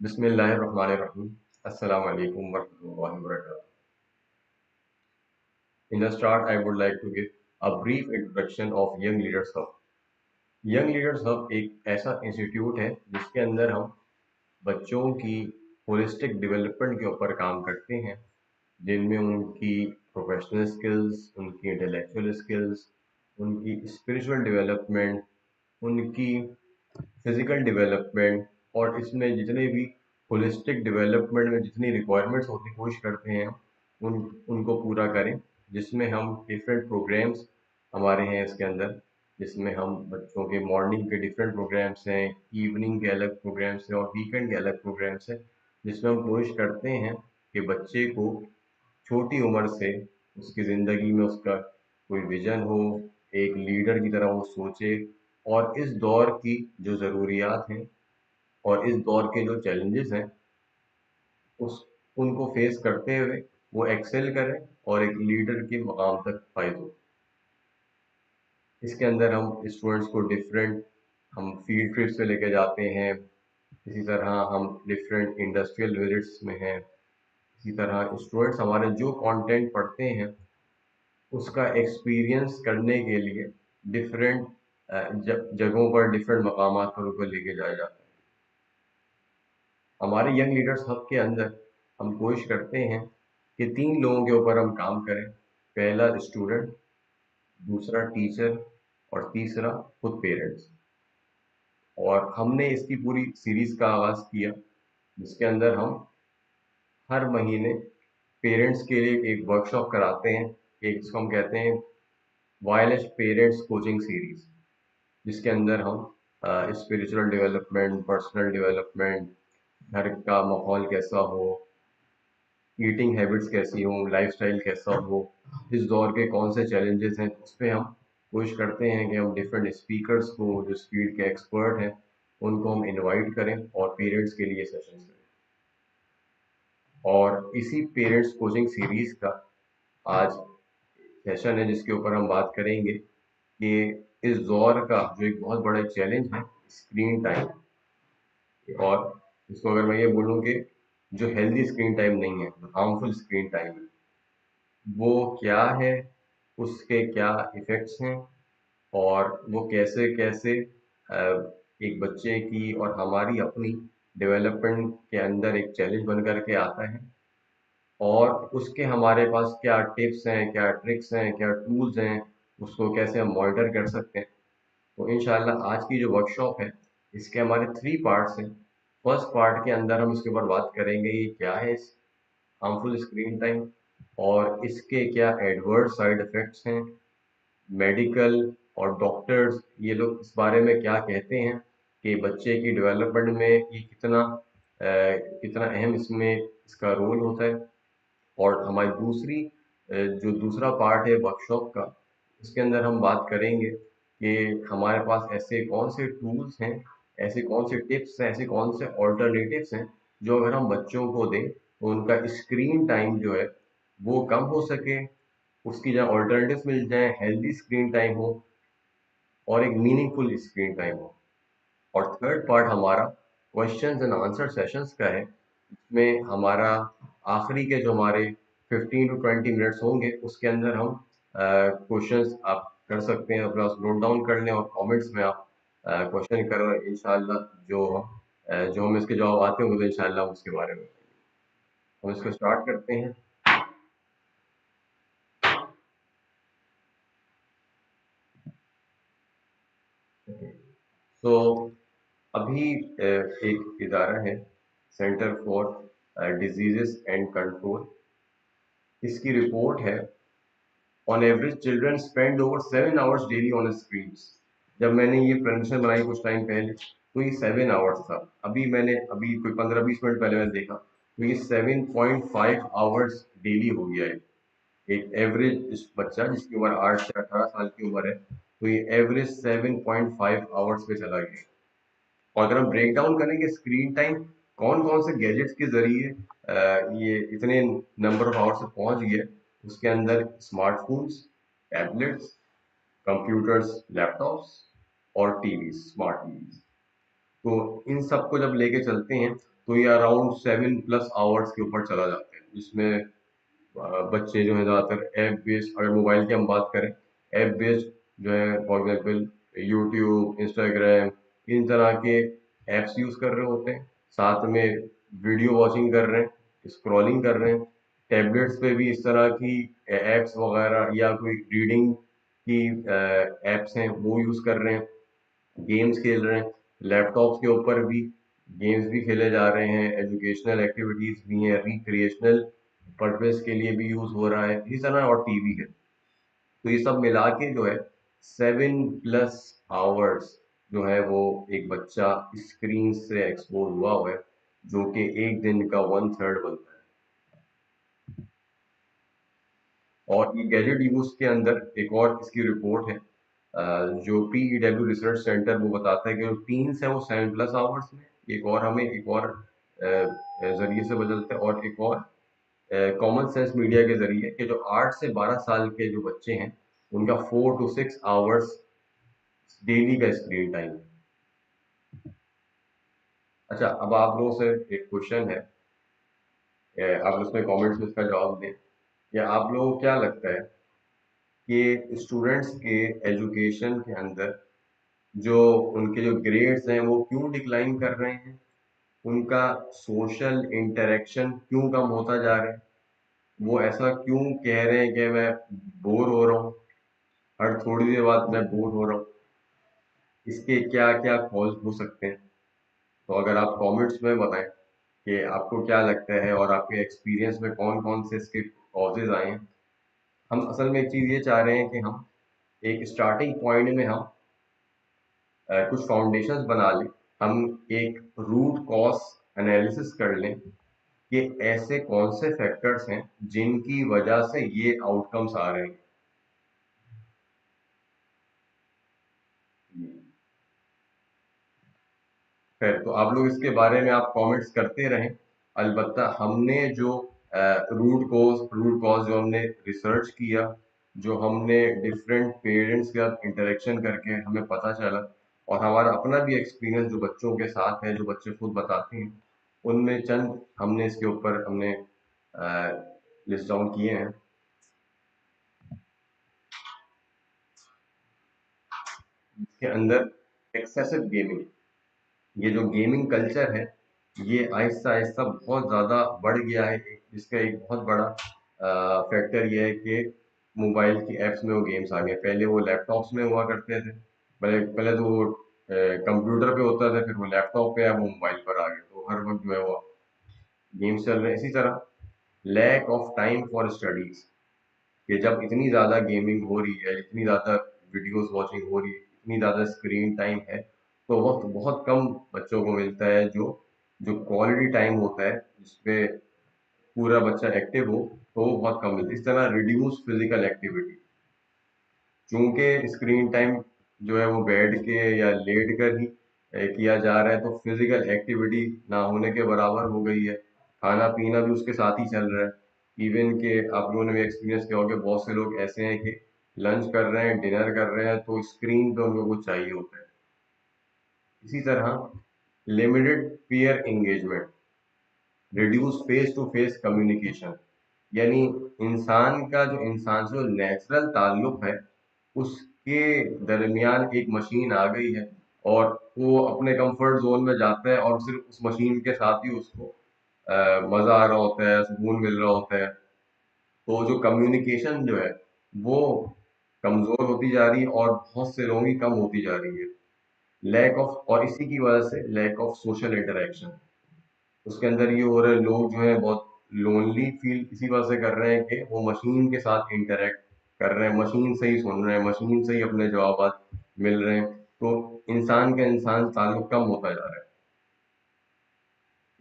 बिस्मिल्लाहिर्रहमानिर्रहीम। अस्सलाम वालेकुम वरहमतुल्लाहि वबरकातुहू। In the start, I would like to give a brief introduction of Young Leaders Hub. Young Leaders Hub एक ऐसा इंस्टीट्यूट है जिसके अंदर हम बच्चों की होलिस्टिक डेवलपमेंट के ऊपर काम करते हैं, जिनमें उनकी प्रोफेशनल स्किल्स, उनकी इंटेलेक्चुअल स्किल्स, उनकी स्पिरिचुअल डेवलपमेंट, उनकी फिजिकल डेवलपमेंट और इसमें जितने भी होलिस्टिक डेवलपमेंट में जितनी रिक्वायरमेंट्स होती कोशिश करते हैं उन उनको पूरा करें, जिसमें हम डिफरेंट प्रोग्राम्स हमारे हैं इसके अंदर, जिसमें हम बच्चों के मॉर्निंग के डिफरेंट प्रोग्राम्स हैं, इवनिंग के अलग प्रोग्राम्स हैं और वीकेंड के अलग प्रोग्राम्स हैं, जिसमें हम कोशिश करते हैं कि बच्चे को छोटी उम्र से उसकी ज़िंदगी में उसका कोई विजन हो, एक लीडर की तरह वो सोचे और इस दौर की जो ज़रूरियात हैं और इस दौर के जो चैलेंजेस हैं उस उनको फेस करते हुए वो एक्सेल करें और एक लीडर के मकाम तक फाइज हो। इसके अंदर हम स्टूडेंट्स को डिफरेंट हम फील्ड ट्रिप्स पे लेके जाते हैं। इसी तरह हम डिफरेंट इंडस्ट्रियल विजिट्स में हैं। इसी तरह स्टूडेंट्स हमारे जो कंटेंट पढ़ते हैं उसका एक्सपीरियंस करने के लिए डिफरेंट जगहों पर डिफरेंट मकामात पर उनको लेके जाया जाता है। हमारे यंग लीडर्स हब के अंदर हम कोशिश करते हैं कि 3 लोगों के ऊपर हम काम करें। पहला स्टूडेंट, दूसरा टीचर और तीसरा खुद पेरेंट्स। और हमने इसकी पूरी सीरीज का आगाज़ किया जिसके अंदर हम हर महीने पेरेंट्स के लिए एक वर्कशॉप कराते हैं, एक जिसको हम कहते हैं वायरलेस पेरेंट्स कोचिंग सीरीज, जिसके अंदर हम स्पिरिचुअल डेवलपमेंट, पर्सनल डेवलपमेंट, घर का माहौल कैसा हो, ईटिंग हैबिट्स कैसी हो, लाइफस्टाइल कैसा हो, इस दौर के कौन से चैलेंजेस हैं, उस पर हम कोशिश करते हैं कि हम डिफरेंट स्पीकर्स को जो इस फील्ड के एक्सपर्ट हैं उनको हम इनवाइट करें और पेरेंट्स के लिए सेशंस करें। और इसी पेरेंट्स कोचिंग सीरीज का आज सेशन है जिसके ऊपर हम बात करेंगे कि इस दौर का जो एक बहुत बड़ा चैलेंज है स्क्रीन टाइम। और इसको अगर मैं ये बोलूँ कि जो हेल्दी स्क्रीन टाइम नहीं है, जो हार्मफुल स्क्रीन टाइम है, वो क्या है, उसके क्या इफ़ेक्ट्स हैं और वो कैसे कैसे एक बच्चे की और हमारी अपनी डेवलपमेंट के अंदर एक चैलेंज बन कर के आता है और उसके हमारे पास क्या टिप्स हैं, क्या ट्रिक्स हैं, क्या टूल्स हैं, उसको कैसे हम मॉनिटर कर सकते हैं। तो इंशाल्लाह आज की जो वर्कशॉप है इसके हमारे 3 पार्ट्स हैं। फर्स्ट पार्ट के अंदर हम इसके ऊपर बात करेंगे ये क्या है हार्मफुल स्क्रीन टाइम और इसके क्या एडवर्स साइड इफ़ेक्ट्स हैं। मेडिकल और डॉक्टर्स ये लोग इस बारे में क्या कहते हैं कि बच्चे की डेवलपमेंट में ये कितना अहम इसमें इसका रोल होता है। और हमारी जो दूसरा पार्ट है वर्कशॉप का, उसके अंदर हम बात करेंगे कि हमारे पास ऐसे कौन से टूल्स हैं, ऐसे कौन से टिप्स हैं, ऐसे कौन से ऑल्टरनेटिव्स हैं जो अगर हम बच्चों को दें तो उनका स्क्रीन टाइम जो है वो कम हो सके, उसकी जगह ऑल्टरनेटिव्स मिल जाए, हेल्दी स्क्रीन टाइम हो और एक मीनिंगफुल स्क्रीन टाइम हो। और थर्ड पार्ट हमारा क्वेश्चंस एंड आंसर सेशंस का है, इसमें हमारा आखिरी के जो हमारे 15 टू 20 मिनट्स होंगे उसके अंदर हम क्वेश्चंस आप कर सकते हैं, अपना नोट डाउन कर लें और कमेंट्स में आप क्वेश्चन करो। इंशाल्लाह जो हमें इसके जवाब आते होंगे तो इंशाल्लाह हम उसके बारे में हम इसको स्टार्ट करते हैं। तो अभी एक इदारा है centre for diseases and control, इसकी रिपोर्ट है on average children spend over 7 hours daily on screens. जब मैंने ये प्रेजेंटेशन बनाई कुछ टाइम पहले तो ये 7 आवर्स था, अभी कोई 15-20 मिनट पहले मैंने देखा तो ये 7.5 आवर्स डेली हो गया है। एक एवरेज इस बच्चा जिसकी उम्र 8 से 18 साल की उम्र है तो ये एवरेज 7.5 आवर्स पे चला गया। और अगर हम ब्रेक डाउन करेंगे स्क्रीन टाइम कौन कौन से गैजेट्स के जरिए ये इतने नंबर ऑफ आवर्स से पहुंच गए, उसके अंदर स्मार्टफोन्स, टैबलेट्स, कंप्यूटर्स, लैपटॉप्स और टीवी, स्मार्ट टीवी। तो इन सबको जब लेके चलते हैं तो ये अराउंड 7+ आवर्स के ऊपर चला जाता है, जिसमें बच्चे जो है ज़्यादातर ऐप बेस्ड, अगर मोबाइल की हम बात करें, ऐप बेस्ड जो है फॉर एग्जाम्पल यूट्यूब, इंस्टाग्राम, इन तरह के ऐप्स यूज़ कर रहे होते हैं, साथ में वीडियो वॉचिंग कर रहे हैं, स्क्रॉलिंग कर रहे हैं। टैबलेट्स पे भी इस तरह की ऐप्स वगैरह या कोई रीडिंग की ऐप्स हैं वो यूज़ कर रहे हैं, गेम्स खेल रहे हैं। लैपटॉप्स के ऊपर भी गेम्स भी खेले जा रहे हैं, एजुकेशनल एक्टिविटीज भी हैं, रिक्रिएशनल पर्पस के लिए भी यूज हो रहा है इसी तरह, और टीवी है। तो ये सब मिला के जो है 7+ आवर्स जो है वो एक बच्चा स्क्रीन से एक्सपोज हुआ है, जो कि एक दिन का 1/3 बनता है। और ये गैजेट यूज के अंदर एक और इसकी रिपोर्ट है, जो PEW रिसर्च सेंटर वो बताता है कि जो टीन्स है वो 7+ आवर्स में, एक और हमें एक और जरिए से बदलते हैं, और एक और कॉमन सेंस मीडिया के जरिए कि जो 8 से 12 साल के जो बच्चे हैं उनका 4 to 6 आवर्स डेली का स्क्रीन टाइम है। अच्छा, अब आप लोगों से एक क्वेश्चन है, आप उसमें कमेंट्स में इसका जवाब दें। या आप लोगों को क्या लगता है कि स्टूडेंट्स के एजुकेशन के अंदर जो उनके जो ग्रेड्स हैं वो क्यों डिक्लाइन कर रहे हैं, उनका सोशल इंटरेक्शन क्यों कम होता जा रहा है, वो ऐसा क्यों कह रहे हैं कि मैं बोर हो रहा हूँ, हर थोड़ी देर बाद मैं बोर हो रहा हूँ, इसके क्या क्या कॉज हो सकते हैं। तो अगर आप कमेंट्स में बताएं कि आपको क्या लगता है और आपके एक्सपीरियंस में कौन कौन से इसके कॉजेज आए हैं। हम असल में एक चीज़ ये चाह रहे हैं कि हम एक स्टार्टिंग पॉइंट में हम कुछ फाउंडेशंस बना लें, हम एक रूट कॉज एनालिसिस कर लें कि ऐसे कौन से फैक्टर्स हैं जिनकी वजह से ये आउटकम्स आ रहे हैं। खैर, तो आप लोग इसके बारे में आप कमेंट्स करते रहें। अलबत्ता हमने जो रूट कॉज जो हमने रिसर्च किया, जो हमने डिफरेंट पेरेंट्स के साथ इंटरेक्शन करके हमें पता चला, और हमारा अपना भी एक्सपीरियंस जो बच्चों के साथ है, जो बच्चे खुद बताते हैं, उनमें चंद हमने इसके ऊपर हमने लिस्ट डाउन किए हैं। इसके अंदर एक्सेसिव गेमिंग, ये जो गेमिंग कल्चर है ये आहिस्ता आहिस्ता बहुत ज़्यादा बढ़ गया है। इसका एक बहुत बड़ा फैक्टर ये है कि मोबाइल की ऐप्स में वो गेम्स आ गए, पहले वो लैपटॉप्स में हुआ करते थे। पहले पहले तो वो कंप्यूटर पे होता था, फिर वो लैपटॉप पे, अब वो मोबाइल पर आ गए, तो हर वक्त जो है वो गेम्स चल रहे हैं। इसी तरह lack of time for studies, कि जब इतनी ज़्यादा गेमिंग हो रही है, इतनी ज़्यादा वीडियोस वॉचिंग हो रही है, इतनी ज़्यादा स्क्रीन टाइम है, तो वक्त बहुत कम बच्चों को मिलता है जो जो क्वालिटी टाइम होता है जिसपे पूरा बच्चा एक्टिव हो, तो वो बहुत कम मिलता है। इस तरह रिड्यूस फिजिकल एक्टिविटी, चूंकि स्क्रीन टाइम जो है वो बैठ के या लेट कर ही किया जा रहा है, तो फिजिकल एक्टिविटी ना होने के बराबर हो गई है। खाना पीना भी उसके साथ ही चल रहा है। इवन के आप लोगों ने भी एक्सपीरियंस किया होगा, बहुत से लोग ऐसे हैं कि लंच कर रहे हैं, डिनर कर रहे हैं, तो स्क्रीन पे उनको कुछ चाहिए होता है। इसी तरह limited peer engagement, reduce face to face communication, यानी इंसान का जो इंसान से जो नेचुरल ताल्लुक है उसके दरमियान एक मशीन आ गई है, और वो अपने कंफर्ट जोन में जाता है और सिर्फ उस मशीन के साथ ही उसको मजा आ रहा होता है, सुकून मिल रहा होता है। तो जो कम्युनिकेशन जो है वो कमजोर होती जा रही है, और बहुत से लोगों की कम होती जा रही है। लैक ऑफ, और इसी की वजह से लैक ऑफ सोशल इंटरेक्शन, उसके अंदर ये हो रहा है, लोग जो है बहुत लोनली फील इसी वजह से कर रहे हैं कि वो मशीन के साथ इंटरेक्ट कर रहे हैं, मशीन से ही सुन रहे हैं, मशीन से ही अपने जवाब मिल रहे हैं, तो इंसान का इंसान ताल्लुक कम होता जा रहा है।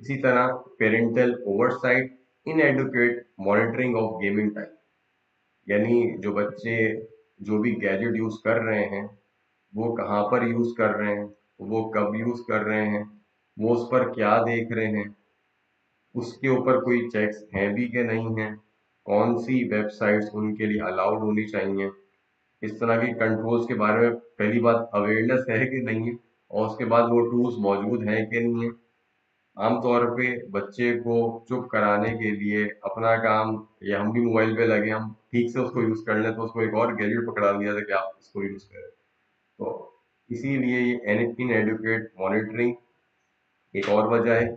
इसी तरह parental oversight, inadequate monitoring of gaming time, यानी जो बच्चे जो भी गैजेट यूज कर रहे हैं वो कहाँ पर यूज कर रहे हैं, वो कब यूज कर रहे हैं, वो उस पर क्या देख रहे हैं, उसके ऊपर कोई चेक्स हैं भी कि नहीं है, कौन सी वेबसाइट्स उनके लिए अलाउड होनी चाहिए, इस तरह के कंट्रोल्स के बारे में पहली बात अवेयरनेस है कि नहीं है, और उसके बाद वो टूल्स मौजूद हैं कि नहीं है। आमतौर पे बच्चे को चुप कराने के लिए अपना काम, या हम भी मोबाइल पे लगे, हम ठीक से उसको यूज कर लें तो उसको एक और गैजेट पकड़ा दिया था कि आप इसको यूज करें। तो इसीलिए ये इनएडुकेट मॉनिटरिंग एक और वजह है।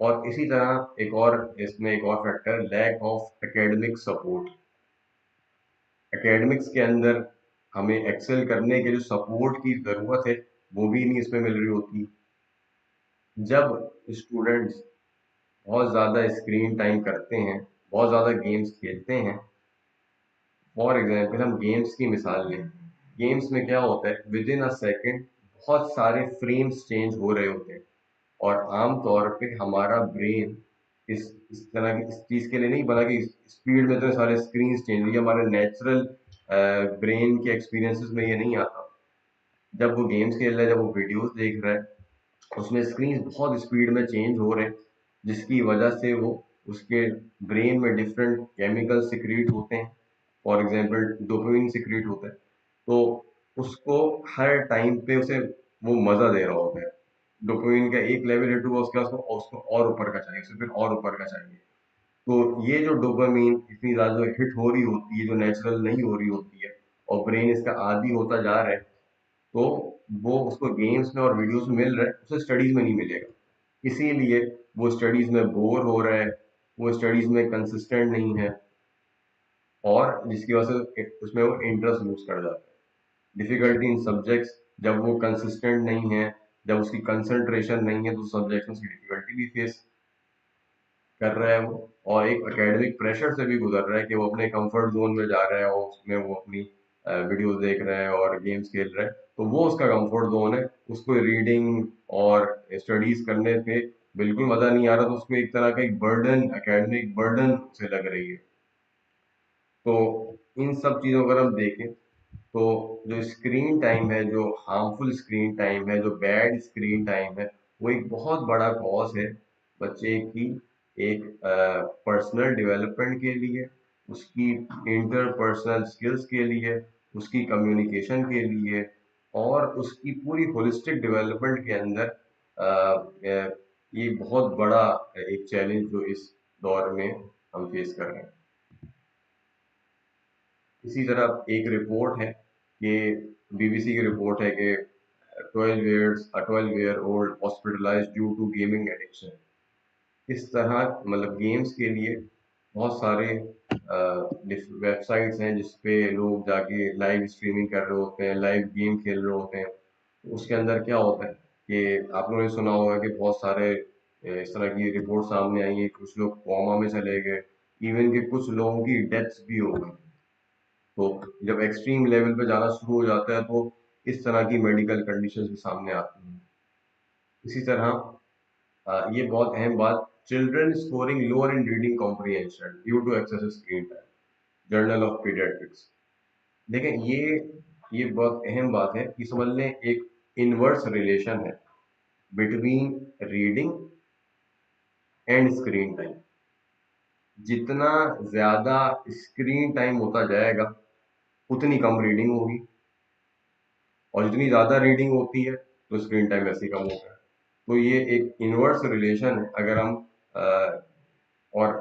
और इसी तरह एक और, इसमें एक और factor, lack of academic support. Academics के अंदर हमें एक्सेल करने के जो सपोर्ट की ज़रूरत है वो भी नहीं इसमें मिल रही होती। जब स्टूडेंट्स बहुत ज़्यादा स्क्रीन टाइम करते हैं, बहुत ज़्यादा गेम्स खेलते हैं, फॉर एग्जांपल हम गेम्स की मिसाल लें। गेम्स में क्या होता है, विद इन अ सेकेंड बहुत सारे फ्रेम्स चेंज हो रहे होते हैं। और आम तौर पे हमारा ब्रेन इस तरह की इस चीज़ के लिए नहीं बना कि स्पीड में इतने सारे स्क्रीन चेंज हुई, हमारे नेचुरल ब्रेन के एक्सपीरियंसेस में ये नहीं आता। जब वो गेम्स खेल रहा है, जब वो वीडियोस देख रहा है, उसमें स्क्रीन बहुत स्पीड में चेंज हो रहे हैं, जिसकी वजह से वो उसके ब्रेन में डिफरेंट केमिकल सिक्रीट होते हैं। फॉर एग्जांपल डोपामिन सिक्रीट होता है। तो उसको हर टाइम पे उसे वो मजा दे रहा होता है। डोपामिन का एक लेवल हिट हुआ, उसके बाद उसको उसको और ऊपर का चाहिए, उसे फिर और ऊपर का चाहिए। तो ये जो डोपामिन इतनी ज्यादा जो हिट हो रही होती है, जो नेचुरल नहीं हो रही होती है, और ब्रेन इसका आदी होता जा रहा है, तो वो उसको गेम्स में और वीडियोस में मिल रहा है, उसे स्टडीज में नहीं मिलेगा। इसीलिए वो स्टडीज में बोर हो रहा है, वो स्टडीज में कंसिस्टेंट नहीं है, और जिसकी वजह से उसमें वो इंटरेस्ट लूज कर जाता है। डिफिकल्टी इन सब्जेक्ट्स, जब वो कंसिस्टेंट नहीं है, जब उसकी कंसंट्रेशन नहीं है, तो सब्जेक्ट में उसकी डिफिकल्टी भी फेस कर रहा है वो। और एक एकेडमिक प्रेशर से भी गुजर रहा है कि वो अपने कंफर्ट जोन में जा रहा है, और उसमें वो अपनी वीडियोस देख रहा है और गेम्स खेल रहा है, तो वो उसका कंफर्ट जोन है। उसको रीडिंग और स्टडीज करने पे बिल्कुल मजा नहीं आ रहा, तो उसको एक तरह का एक बर्डन, एकेडमिक बर्डन उसे लग रही है। तो इन सब चीज़ों को अगर हम देखें, तो जो स्क्रीन टाइम है, जो हार्मफुल स्क्रीन टाइम है, जो बैड स्क्रीन टाइम है, वो एक बहुत बड़ा कॉज है बच्चे की एक पर्सनल डेवलपमेंट के लिए, उसकी इंटरपर्सनल स्किल्स के लिए, उसकी कम्युनिकेशन के लिए, और उसकी पूरी होलिस्टिक डेवलपमेंट के अंदर अ, अ, ये बहुत बड़ा एक चैलेंज जो इस दौर में हम फेस कर रहे हैं। इसी तरह एक रिपोर्ट है कि बीबीसी की रिपोर्ट है कि 12 year old hospitalised due to gaming addiction. इस तरह मतलब गेम्स के लिए बहुत सारे वेबसाइट्स हैं जिसपे लोग जाके लाइव स्ट्रीमिंग कर रहे होते हैं, लाइव गेम खेल रहे होते हैं। उसके अंदर क्या होता है कि आप लोगों ने सुना होगा कि बहुत सारे इस तरह की रिपोर्ट सामने आई है, कुछ लोग कोमा में चले गए, इवन कि कुछ लोगों की डेथ्स भी हो गई। तो जब एक्सट्रीम लेवल पे जाना शुरू हो जाता है, तो इस तरह की मेडिकल कंडीशंस भी सामने आती हैं। इसी तरह ये बहुत अहम बात, children scoring lower in reading comprehension due to excessive screen time, journal of paediatrics. देखें, ये बहुत अहम बात है कि समझ लें एक इनवर्स रिलेशन है between reading and screen time. जितना ज्यादा स्क्रीन टाइम होता जाएगा, उतनी कम रीडिंग होगी, और जितनी ज़्यादा रीडिंग होती है तो स्क्रीन टाइम वैसे ही कम होता है। तो ये एक इनवर्स रिलेशन है। अगर हम और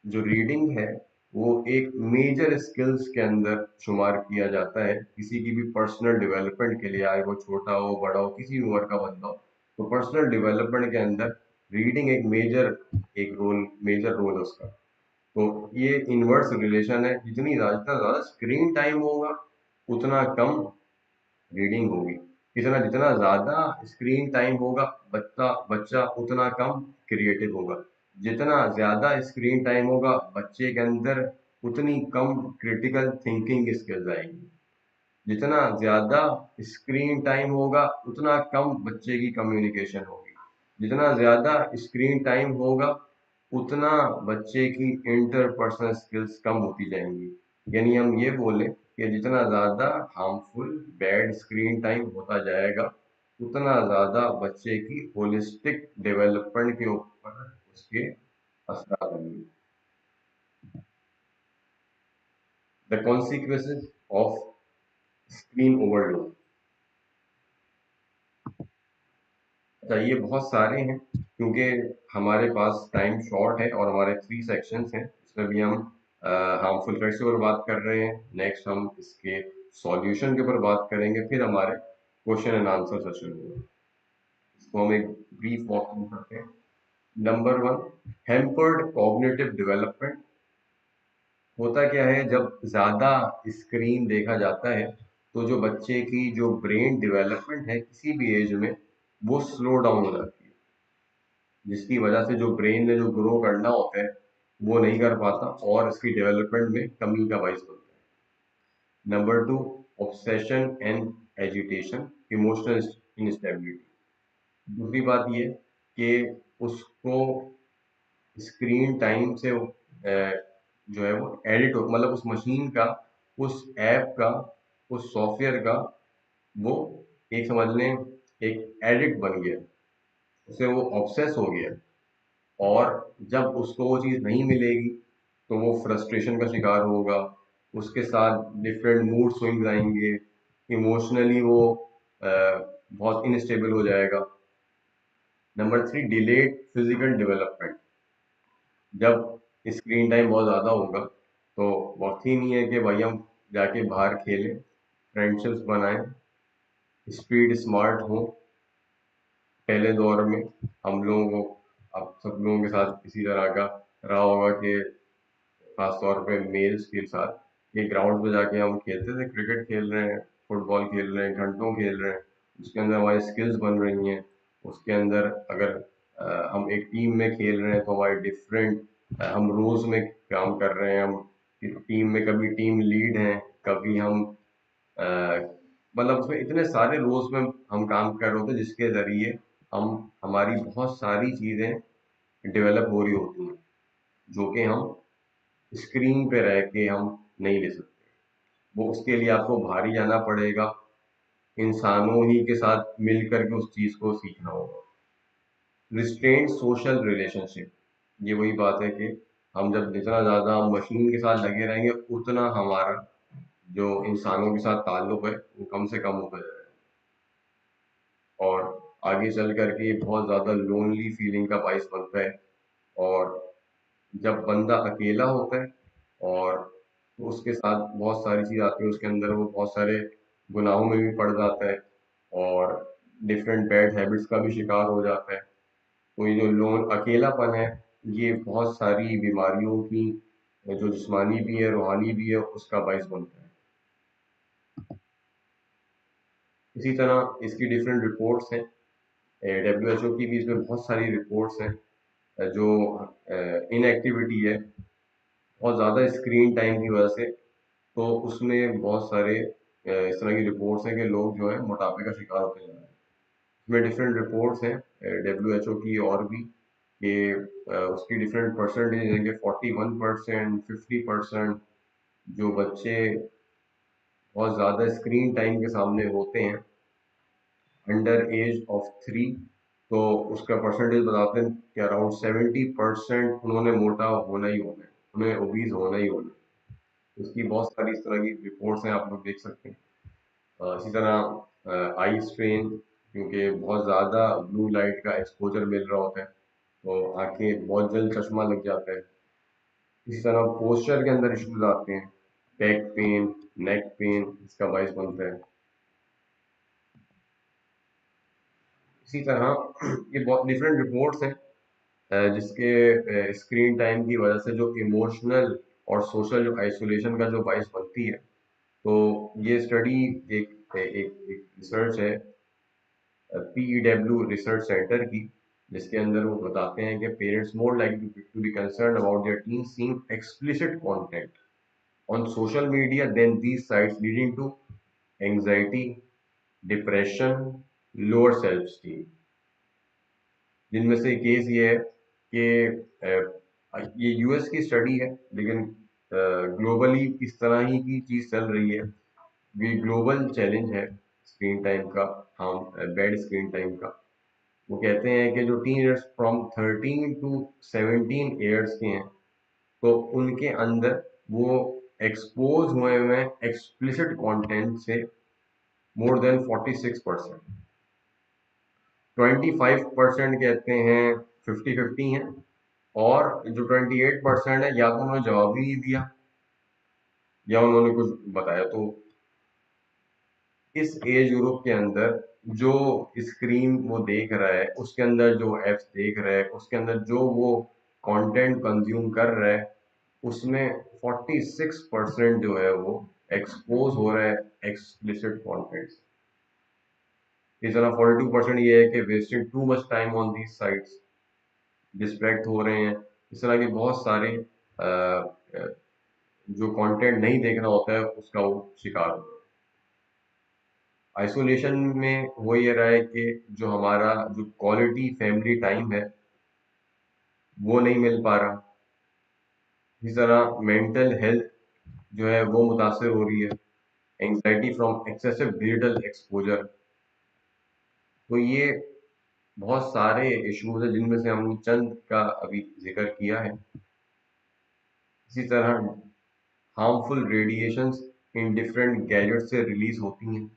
जो रीडिंग है वो एक मेजर स्किल्स के अंदर शुमार किया जाता है किसी की भी पर्सनल डेवलपमेंट के लिए, आए वो छोटा हो बड़ा हो किसी भी उम्र का बंदा हो। तो पर्सनल डेवलपमेंट के अंदर रीडिंग एक मेजर रोल है उसका। तो ये इनवर्स रिलेशन है, जितना ज़्यादा स्क्रीन टाइम होगा उतना कम रीडिंग होगी। कितना जितना ज्यादा स्क्रीन टाइम होगा, बच्चा बच्चा उतना कम क्रिएटिव होगा। जितना ज्यादा स्क्रीन टाइम होगा बच्चे के अंदर, उतनी कम क्रिटिकल थिंकिंग स्किल्स आएंगी। जितना ज्यादा स्क्रीन टाइम होगा उतना कम बच्चे की कम्युनिकेशन होगी। जितना ज्यादा स्क्रीन टाइम होगा उतना बच्चे की इंटरपर्सनल स्किल्स कम होती जाएंगी। यानी हम ये बोले कि जितना ज्यादा हार्मफुल बैड स्क्रीन टाइम होता जाएगा, उतना ज्यादा बच्चे की होलिस्टिक डेवलपमेंट के ऊपर उसके असर आएंगे। The consequences of screen overload. चाहिए बहुत सारे हैं, क्योंकि हमारे पास टाइम शॉर्ट है और हमारे 3 सेक्शंस हैं। इसमें भी हम हार्मफुल इफेक्ट्स के ऊपर बात कर रहे हैं, नेक्स्ट हम इसके सॉल्यूशन के ऊपर बात करेंगे, फिर हमारे क्वेश्चन एंड आंसर सेशन होगा। इसको हम एक ब्रीफ वॉक थ्रू करते हैं। Number 1, hampered cognitive development. होता क्या है, जब ज्यादा स्क्रीन देखा जाता है तो जो बच्चे की जो ब्रेन डेवलपमेंट है किसी भी एज में वो स्लो डाउन हो जाती है, जिसकी वजह से जो ब्रेन ने जो ग्रो करना होता है वो नहीं कर पाता और इसकी डेवलपमेंट में कमी का बायस बनता है। Number 2, obsession and agitation, emotional instability. दूसरी बात ये कि उसको स्क्रीन टाइम से जो है वो एडिट हो, मतलब उस मशीन का, उस ऐप का, उस सॉफ्टवेयर का वो एक समझ लें एक एडिक्ट बन गया, उसे वो ऑब्सेस हो गया। और जब उसको वो चीज़ नहीं मिलेगी तो वो फ्रस्ट्रेशन का शिकार होगा, उसके साथ डिफरेंट मूड स्विंग्स आएंगे, इमोशनली वो बहुत इनस्टेबल हो जाएगा। Number 3, delayed physical development. जब स्क्रीन टाइम बहुत ज़्यादा होगा तो वक्त ही नहीं है कि भाई हम जाके बाहर खेलें, फ्रेंडशिप्स बनाएं, स्पीड स्मार्ट हो। पहले दौर में हम लोगों को, अब सब लोगों के साथ इसी तरह का रहा होगा कि खास तौर पे मेल्स के साथ ये ग्राउंड पे जाके हम खेलते थे, क्रिकेट खेल रहे हैं, फुटबॉल खेल रहे हैं, घंटों खेल रहे हैं, उसके अंदर हमारी स्किल्स बन रही हैं। उसके अंदर अगर हम एक टीम में खेल रहे हैं तो हमारे डिफरेंट हम रोल्स में काम कर रहे हैं। हम टीम में कभी टीम लीड हैं, कभी हम अ, मतलब उसमें इतने सारे रोल्स में हम काम कर रहे होते हैं जिसके जरिए हम हमारी बहुत सारी चीजें डेवलप हो रही होती हैं, जो कि हम स्क्रीन पे रह के हम नहीं ले सकते। वो उसके लिए आपको बाहर ही जाना पड़ेगा, इंसानों ही के साथ मिल करके उस चीज को सीखना होगा। रिस्ट्रेंट सोशल रिलेशनशिप, ये वही बात है कि हम जब जितना ज्यादा हम मशीन के साथ लगे रहेंगे उतना हमारा जो इंसानों के साथ ताल्लुक है वो कम से कम होता जाएगा, और आगे चल करके ये बहुत ज्यादा लोनली फीलिंग का बायस बनता है। और जब बंदा अकेला होता है और उसके साथ बहुत सारी चीज आती है, उसके अंदर वो बहुत सारे गुनाहों में भी पड़ जाता है और डिफरेंट बैड हैबिट्स का भी शिकार हो जाता है। तो ये जो लोन अकेलापन है, ये बहुत सारी बीमारियों की, जो जिस्मानी भी है रूहानी भी है, उसका बायस बनता है। इसी तरह इसकी डिफरेंट रिपोर्ट्स हैं, WHO की भी इसमें बहुत सारी रिपोर्ट्स हैं। जो इनएक्टिविटी है बहुत ज़्यादा स्क्रीन टाइम की वजह से, तो उसमें बहुत सारे इस तरह की रिपोर्ट्स हैं कि लोग जो है मोटापे का शिकार होते जा रहे हैं। इसमें डिफरेंट रिपोर्ट्स हैं WHO की और भी, कि उसकी डिफरेंट परसेंटेज है कि 41%, 50% जो बच्चे बहुत ज़्यादा स्क्रीन टाइम के सामने होते हैं अंडर एज ऑफ 3, तो उसका परसेंटेज बताते हैं कि अराउंड 70% उन्होंने मोटा होना ही होना है, उन्हें ओबीज होना ही होना है। उसकी बहुत सारी इस तरह की रिपोर्ट्स हैं, आप लोग देख सकते हैं। इसी तरह आई स्ट्रेन, क्योंकि बहुत ज़्यादा ब्लू लाइट का एक्सपोजर मिल रहा होता है तो आंखें बहुत जल्द चश्मा लग जाता है। इसी तरह पोस्चर के अंदर इश्यूज आते हैं, बैक पेन, नेक पेन इसका बायस बनता है। इसी तरह ये बहुत डिफरेंट रिपोर्ट्स हैं जिसके स्क्रीन टाइम की वजह से जो इमोशनल और सोशल जो आइसोलेशन का जो बायस बनती है। तो ये स्टडी एक एक रिसर्च है PEW रिसर्च सेंटर की, जिसके अंदर वो बताते हैं कि parents more likely to be concern about their teen seeing explicit content on social media than these sites, leading to anxiety, depression, lower self esteem. जिनमें से केस ये है कि ये यूएस की स्टडी है, लेकिन ग्लोबली इस तरह ही की चीज चल रही है। ये ग्लोबल चैलेंज है स्क्रीन टाइम का, हम बैड स्क्रीन टाइम का। वो कहते हैं कि जो tin years from 13 to 17 years के हैं, तो उनके अंदर वो एक्सपोज हुए हैं एक्सप्लिसिट कंटेंट से मोर देन 46%। 25% कहते हैं 50-50 हैं, और जो 28% है, या तो उन्होंने जवाब ही नहीं दिया या उन्होंने कुछ बताया। तो इस एज ग्रुप के अंदर जो स्क्रीन वो देख रहा है, उसके अंदर जो एप्स देख रहा है, उसके अंदर जो वो कंटेंट कंज्यूम कर रहा है, उसमें 46% जो है वो एक्सपोज हो रहा है एक्सप्लिसिट कंटेंट। इस तरह 42% ये है कि wasting too much time on these sites, distract हो रहे हैं। इस तरह के बहुत सारे जो कंटेंट नहीं देखना होता है उसका वो शिकार हो रहे हैं। आइसोलेशन में हो ये रहा है कि जो हमारा जो क्वालिटी फैमिली टाइम है वो नहीं मिल पा रहा। इस तरह मेंटल हेल्थ जो है वो मुतासर हो रही है, anxiety from excessive digital exposure. तो ये बहुत सारे इश्यूज हैं जिनमें से हमने चंद का अभी जिक्र किया है। इसी तरह harmful radiations in different gadget से रिलीज होती हैं,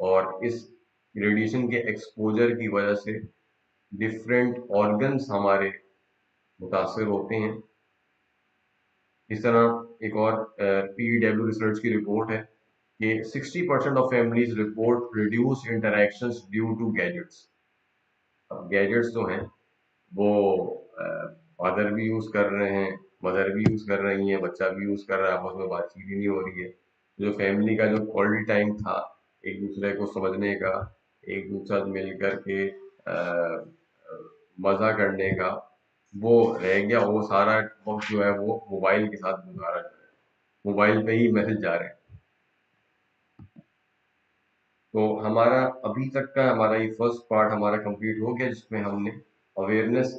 और इस रेडिएशन के एक्सपोजर की वजह से डिफरेंट ऑर्गन्स हमारे मुतासर होते हैं। इस तरह एक और पीडब्ल्यू रिसर्च की रिपोर्ट है कि 60% of families report reduce interactions due to gadgets. अब गैजेट्स जो हैं वो फादर भी यूज कर रहे हैं, मदर भी यूज कर रही हैं, बच्चा भी यूज कर रहा है, आपस में बातचीत ही नहीं हो रही है। जो फैमिली का जो क्वालिटी टाइम था, एक दूसरे को समझने का, एक दूसरे साथ मिल करके मजा करने का, वो रह गया। वो सारा वक्त जो है वो मोबाइल के साथ गुजारा जा रहा है, मोबाइल पे ही मैसेज जा रहे हैं। तो हमारा अभी तक का हमारा ये फर्स्ट पार्ट हमारा कंप्लीट हो गया, जिसमें हमने अवेयरनेस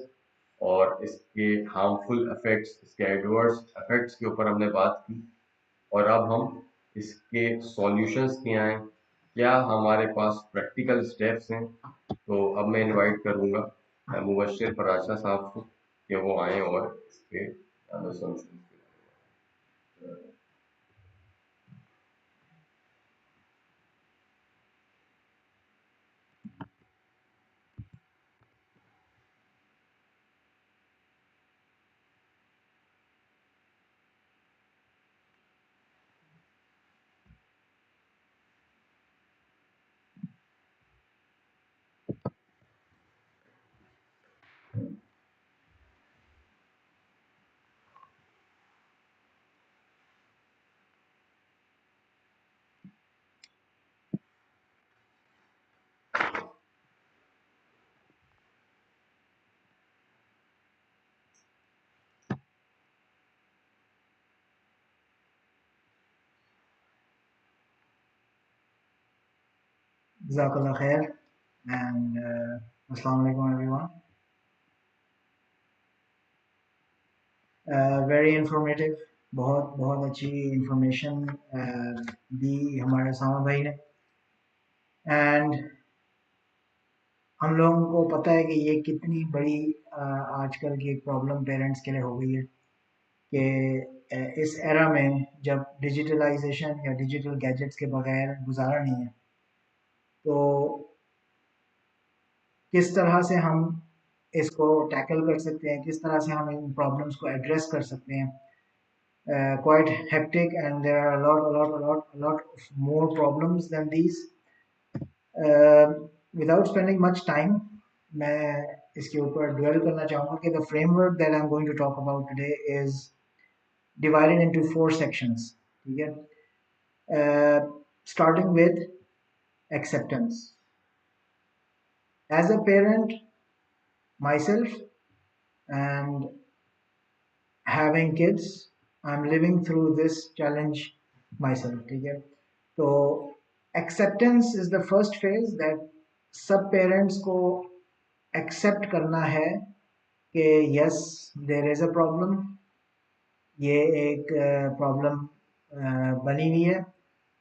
और इसके हार्मफुल इफेक्ट्स, इसके एडवर्स इफेक्ट्स के ऊपर हमने बात की। और अब हम इसके सॉल्यूशंस क्या हैं, क्या हमारे पास प्रैक्टिकल स्टेप्स हैं। तो अब मैं इनवाइट करूंगा मुबश्शिर फराशा साहब को कि वो आए और इसके solution. Jazakallah khair and Assalamu alaikum everyone. Very informative, बहुत बहुत अच्छी इंफॉर्मेशन दी हमारे सामा भाई ने। एंड हम लोगों को पता है कि ये कितनी बड़ी आजकल की एक प्रॉब्लम पेरेंट्स के लिए हो गई है कि इस एरा में जब डिजिटलाइजेशन या डिजिटल गैजेट्स के बगैर गुजारा नहीं है, तो किस तरह से हम इसको टैकल कर सकते हैं, किस तरह से हम इन प्रॉब्लम्स को एड्रेस कर सकते हैं। Quite hectic and there are a lot of more problems than these. Without spending much time, मैं इसके ऊपर dwell करना चाहूँगा कि the framework that I'm going to talk about today is divided into 4 sections. ठीक है? Starting with acceptance. As a parent myself and having kids, I'm living through this challenge myself. ठीक है? तो acceptance is the first phase that सब parents को accept करना है कि yes there is a problem, ये एक प्रॉब्लम बनी हुई है,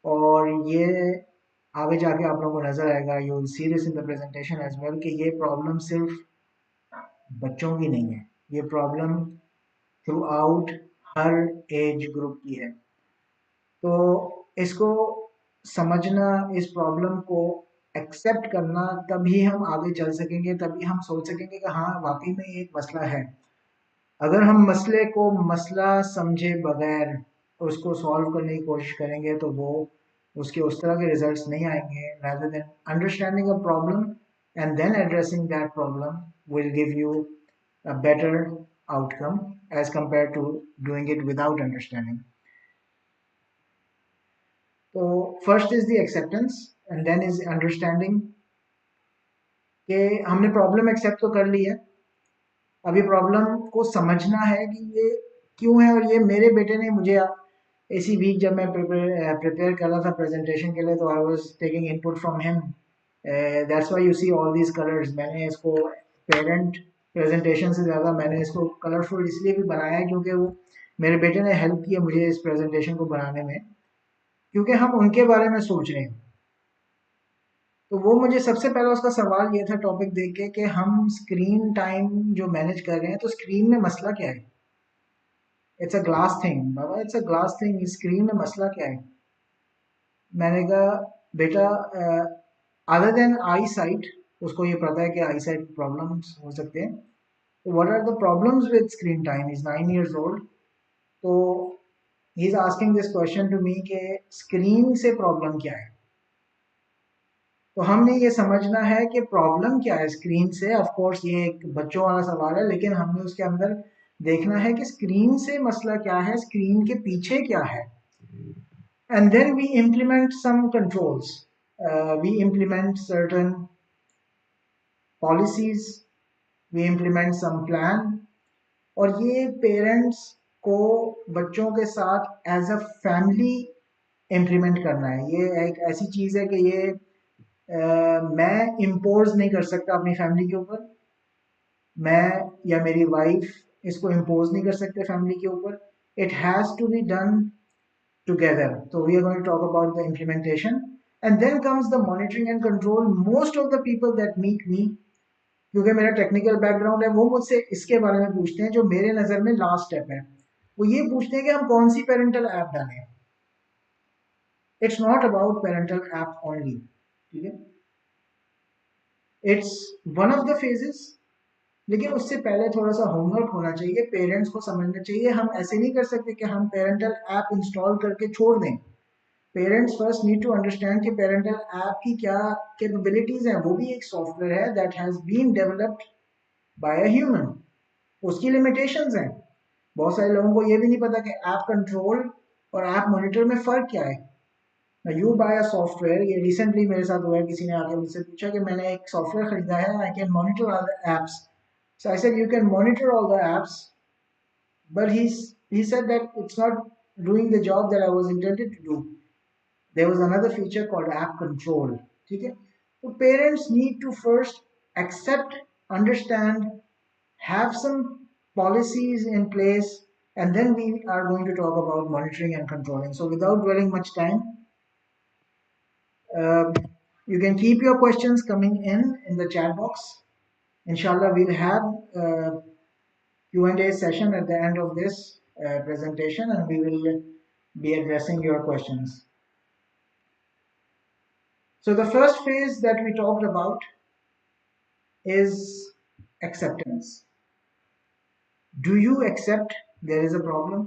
और ये आगे जाके आप लोगों को नजर आएगा, you will see this in the presentation as well, कि ये प्रॉब्लम सिर्फ बच्चों की नहीं है, ये प्रॉब्लम थ्रू आउट हर एज ग्रुप की है। तो इसको समझना, इस प्रॉब्लम को एक्सेप्ट करना, तभी हम आगे चल सकेंगे, तभी हम सोच सकेंगे कि हाँ वाकई में ये एक मसला है। अगर हम मसले को मसला समझे बगैर उसको सॉल्व करने की कोशिश करेंगे तो वो उसके उस तरह के रिजल्ट्स नहीं आएंगे। rather than understanding a problem and then addressing that problem will give you a better outcome as compared to doing it without understanding. So first is the acceptance and then is understanding कि हमने problem accept तो कर ली है, अभी problem को समझना है कि ये क्यों है। और ये मेरे बेटे ने मुझे इसी वीक जब मैं प्रिपेयर कर रहा था प्रेजेंटेशन के लिए, तो I was taking input from him. That's why you see all these colours. मैंने इसको पेरेंट प्रेजेंटेशन से ज़्यादा मैंने इसको कलरफुल इसलिए भी बनाया है क्योंकि वो मेरे बेटे ने हेल्प किया मुझे इस प्रेजेंटेशन को बनाने में, क्योंकि हम उनके बारे में सोच रहे हैं। तो वो मुझे सबसे पहला उसका सवाल ये था टॉपिक देख के कि हम स्क्रीन टाइम जो मैनेज कर रहे हैं तो स्क्रीन में मसला क्या है। It's a glass thing Baba, it's a glass thing, screen में मसला क्या है। मैंने कहा बेटा अदर देन आई साइट, उसको ये पता है कि आई साइट प्रॉब्लम्स हो सकते हैं, तो what are the problems with screen time. Is 9 years old, तो he is asking this question to me कि स्क्रीन से प्रॉब्लम क्या है। तो हमने ये समझना है कि प्रॉब्लम क्या है स्क्रीन से। ऑफ कोर्स ये एक बच्चों वाला सवाल है, लेकिन हमने उसके अंदर देखना है कि स्क्रीन से मसला क्या है, स्क्रीन के पीछे क्या है। And then we implement some controls. We implement certain policies, we implement some plan, और ये पेरेंट्स को बच्चों के साथ एज अ फैमिली इम्प्लीमेंट करना है। ये एक ऐसी चीज़ है कि ये मैं इम्पोज नहीं कर सकता अपनी फैमिली के ऊपर, मैं या मेरी वाइफ इसको इम्पोज नहीं कर सकते फैमिली के ऊपर। It has to be done together. So we are going to talk about the implementation, and then comes the monitoring and control. Most of the people that meet me, क्योंकि मेरा technical background है, वो मुझसे इसके बारे में पूछते हैं जो मेरे नज़र में लास्ट स्टेप है। वो ये पूछते हैं कि हम कौन सी पेरेंटल ऐप डालें। It's not about parental app only, ठीक है, it's one of the phases. लेकिन उससे पहले थोड़ा सा होमवर्क होना चाहिए, पेरेंट्स को समझना चाहिए। हम ऐसे नहीं कर सकते कि हम पेरेंटल ऐप इंस्टॉल करके छोड़ दें। Parents first need to understand कि पेरेंटल ऐप की क्या कैपेबिलिटीज हैं। वो भी एक सॉफ्टवेयर है that has been developed by a human, उसकी लिमिटेशंस हैं। बहुत सारे लोगों को ये भी नहीं पता कि ऐप कंट्रोल और ऐप मॉनिटर में फ़र्क क्या है। यू बाय अ सॉफ्टवेयर, ये रिसेंटली मेरे साथ हुआ है, किसी ने आके मुझसे पूछा कि मैंने एक सॉफ्टवेयर खरीदा है, I can monitor all the apps. So I said you can monitor all the apps, but he said that it's not doing the job that I was intended to do. There was another feature called app control, ठीक है। तो parents need to first accept, understand, have some policies in place, and then we are going to talk about monitoring and controlling. So without dwelling much time, uh, you can keep your questions coming in the chat box. Inshallah we'll have Q&A session at the end of this presentation, and we will be addressing your questions. So the first phase that we talked about is acceptance. Do you accept there is a problem?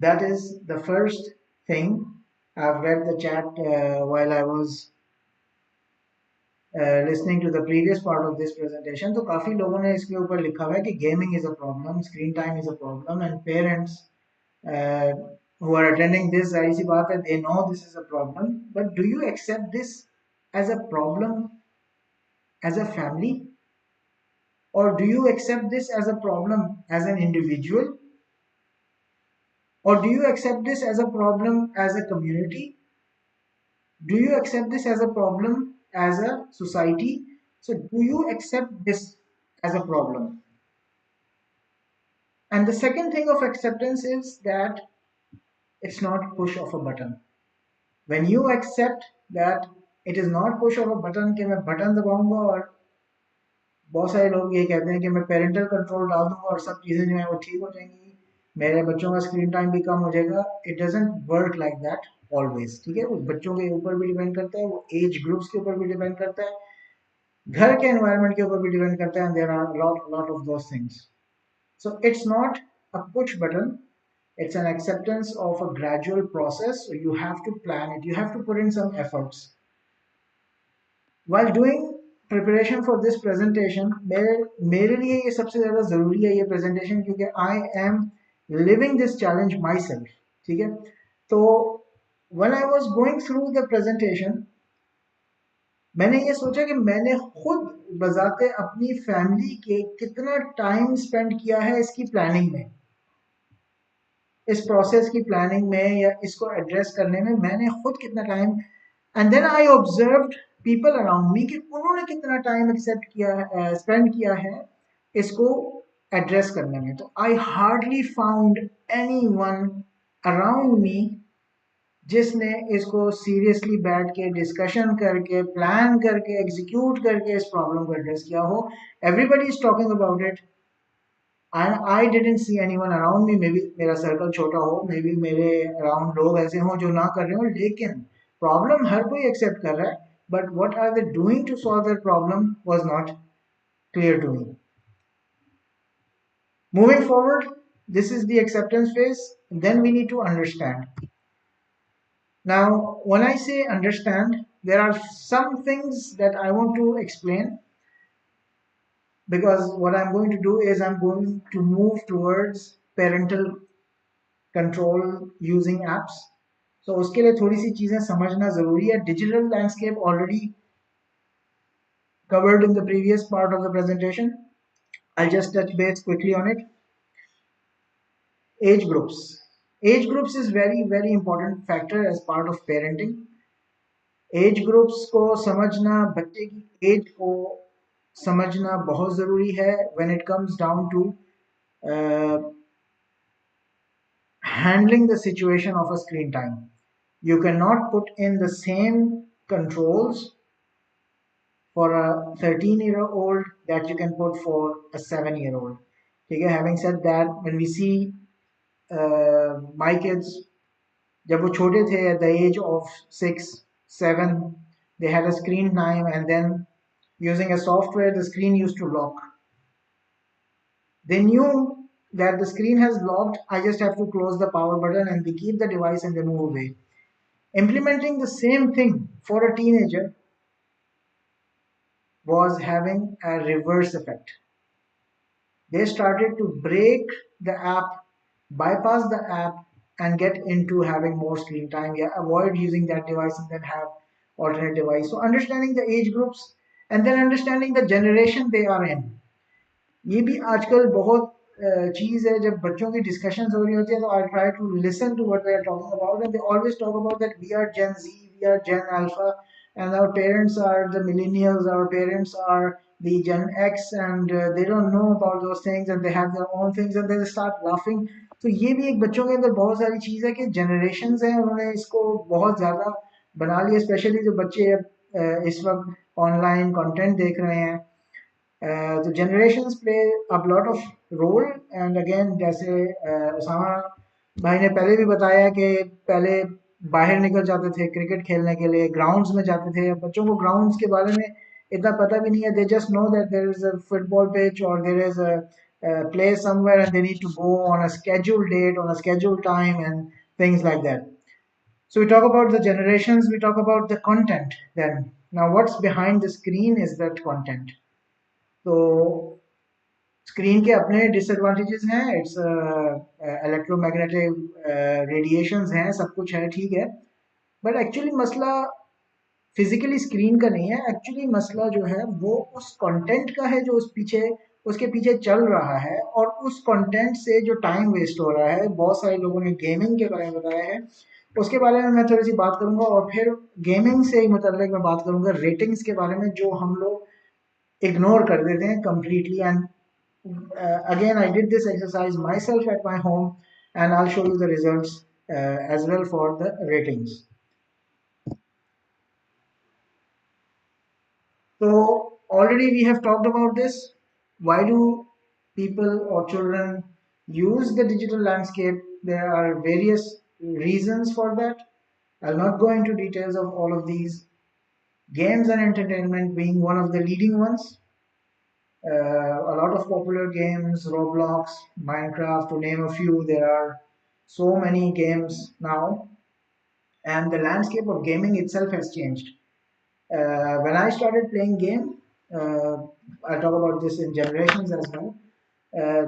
That is the first thing. I've read the chat while I was listening to the previous part of this presentation. तो काफ़ी लोगों ने इसके ऊपर लिखा हुआ है कि gaming is a problem, screen time is a problem, and parents uh, who are attending this, जाहिर सी बात है, they know this is a problem. But do you accept this as a problem as a family? Or do you accept this as a problem as an individual? Or do you accept this as a problem as a community? Do you accept this as a problem as a society? So, do you accept this as a problem? And the second thing of acceptance is that it's not push of a button. When you accept that it is not push of a button कि मैं button दबाऊंगा और बहुत सारे लोग ये कहते हैं कि मैं पेरेंटल कंट्रोल डाल दूंगा और सब चीज़ें जो हैं वो ठीक हो जाएंगी, मेरे बच्चों का स्क्रीन टाइम भी कम हो जाएगा। It doesn't work like that. Always, ठीक है। वो बच्चों के ऊपर भी डिपेंड करता है, वो एज ग्रुप्स के ऊपर भी डिपेंड करता है, घर के एनवायरनमेंट के ऊपर भी डिपेंड करता है, there are lot of those things. So it's not a push button, it's an acceptance of a gradual process. So you have to plan it, you have to put in some efforts. While doing preparation for this presentation, मेरे लिए ये सबसे ज़्यादा ज़रूरी है ये presentation, क्योंकि I am living this challenge myself, ठीक है। तो when I was going through the presentation, मैंने ये सोचा कि मैंने खुद बजाते अपनी फैमिली के कितना टाइम स्पेंड किया है इसकी प्लानिंग में, इस प्रोसेस की प्लानिंग में या इसको एड्रेस करने में मैंने खुद कितना time, and then I observed people around me कि उन्होंने कितना टाइम एक्सेप्ट किया है, स्पेंड किया है इसको एड्रेस करने में। तो I hardly found any one around me जिसने इसको सीरियसली बैठ के डिस्कशन करके प्लान करके एग्जीक्यूट करके इस प्रॉब्लम को एड्रेस किया हो। Everybody is talking about it, I didn't see anyone around me, may be मेरा सर्कल छोटा हो, मे बी मेरे अराउंड लोग ऐसे हों जो ना कर रहे हो, लेकिन प्रॉब्लम हर कोई एक्सेप्ट कर रहा है, but what are they doing to solve that problem was not clear to me. Moving forward, this is the acceptance phase, then we need to understand. Now, when I say understand, there are some things that I want to explain, because what I'm going to do is I'm going to move towards parental control using apps. So उसके लिए थोड़ी सी चीजें समझना जरूरी है। Digital landscape already covered in the previous part of the presentation. I'll just touch base quickly on it. Age groups. Age groups is very important factor as part of parenting. Age groups को समझना, बच्चे की as को समझना बहुत ज़रूरी है when it comes down to handling the situation of a screen time. You cannot put in the same controls for a 13-year-old that you can put for a 7-year-old. Okay, having said that, when we see my kids, जब वो छोटे थे at the age of 6, 7, they had a screen time, and then using a software the screen used to lock. They knew that the screen has locked, I just have to close the power button and they keep the device and they move away. Implementing the same thing for a teenager was having a reverse effect. They started to break the app, bypass the app, and get into having more screen time. Yeah, avoid using that device and then have alternate device. So understanding the age groups and then understanding the generation they are in. ये भी आजकल बहुत चीज़ है, जब बच्चों की discussions हो रही होती है तो I try to listen to what they are talking about, and they always talk about that we are Gen Z, we are Gen Alpha, and our parents are the millennials, our parents are the gen x, and they don't know about those things and they have their own things and they start laughing. तो ये भी एक बच्चों के अंदर बहुत सारी चीज़ है कि जनरेशन्स हैं, उन्होंने इसको बहुत ज़्यादा बना लिया, स्पेशली जो बच्चे इस वक्त ऑनलाइन कंटेंट देख रहे हैं। तो generations play a lot of role, and again जैसे उसामा भाई ने पहले भी बताया कि पहले बाहर निकल जाते थे क्रिकेट खेलने के लिए, ग्राउंड्स में जाते थे। बच्चों को ग्राउंड्स के बारे में इतना पता भी नहीं है, they just know that there is a football pitch और there is a play somewhere and they need to go on a scheduled date, on a scheduled time, and things like that. So we talk about the generations, we talk about the content. Then now what's behind the screen is that content. तो screen के अपने disadvantages हैं, it's electromagnetic radiations हैं, सब कुछ है, ठीक है, बट एक्चुअली मसला फिजिकली स्क्रीन का नहीं है। एक्चुअली मसला जो है वो उस कंटेंट का है जो उसके पीछे चल रहा है, और उस कंटेंट से जो टाइम वेस्ट हो रहा है। बहुत सारे लोगों ने गेमिंग के बारे में बताया है, उसके बारे में मैं थोड़ी सी बात करूंगा, और फिर गेमिंग से ही मतलब मैं बात करूंगा रेटिंग्स के बारे में, जो हम लोग इग्नोर कर देते हैं completely. And again, I did this exercise myself at my home, and I'll show you the results as well for the ratings. So already we have talked about this. Why do people or children use the digital landscape? There are various reasons for that. I'll not go into details of all of these. Games and entertainment being one of the leading ones. A lot of popular games, Roblox, Minecraft, to name a few. There are so many games now, and the landscape of gaming itself has changed. When I started playing game, uh, I'll talk about this in generations as well.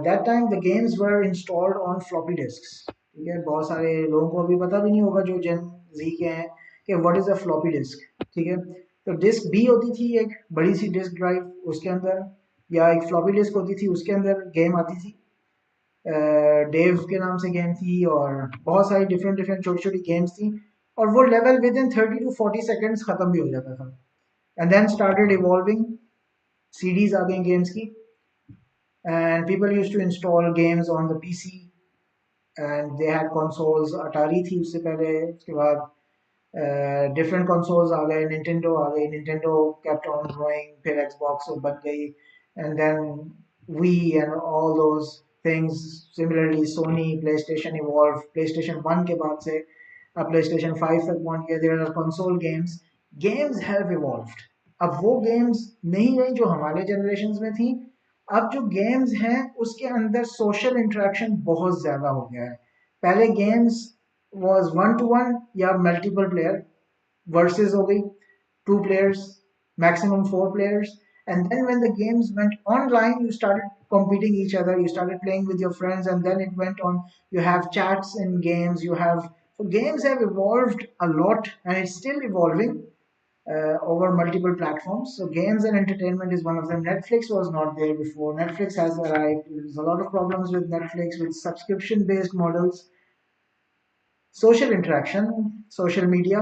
That time the games were installed on floppy disks. ठीक है, बहुत सारे लोगों को अभी पता भी नहीं होगा जो जेन जी के हैं कि what is a floppy disk. ठीक है, तो डिस्क भी होती थी एक बड़ी सी डिस्क ड्राइव, उसके अंदर या एक फ्लॉपी डिस्क होती थी, उसके अंदर गेम आती थी। डेव के नाम से गेम थी और बहुत सारी डिफरेंट डिफरेंट छोटी छोटी गेम्स थी, और वो level with in 30 to 40 seconds खत्म भी हो जाता था। And then started evolving, CDs आ गई गेम्स की, and people use to install games on the PC, and they had consoles. Atari थी उससे पहले, उसके बाद डिफरेंट कंसोल्स आ गए, निंटेंडो आ गई, निंटेंडो केप्ट ऑन ग्रोइंग, फिर एक्सबॉक्स बन गई, and then Wii and all those things. Similarly Sony PlayStation evolve, PlayStation 1 के बाद से अब प्ले स्टेशन 5 तक पहुंच गया। There are console games, games have evolved. अब वो गेम्स नहीं रही जो हमारे जनरेशन में थी। अब जो गेम्स हैं उसके अंदर सोशल इंटरेक्शन बहुत ज्यादा हो गया है। पहले games was one to one या multiple player, versus हो गई 2 players, maximum 4 players, and then when the games went online you started competing each other, you started playing with your friends, and then it went on. You have chats in games, you have, so games have evolved a lot and it's still evolving over multiple platforms. So games and entertainment is one of them. Netflix was not there before. Netflix has arrived. There's a lot of problems with Netflix with subscription based models. Social interaction, social media,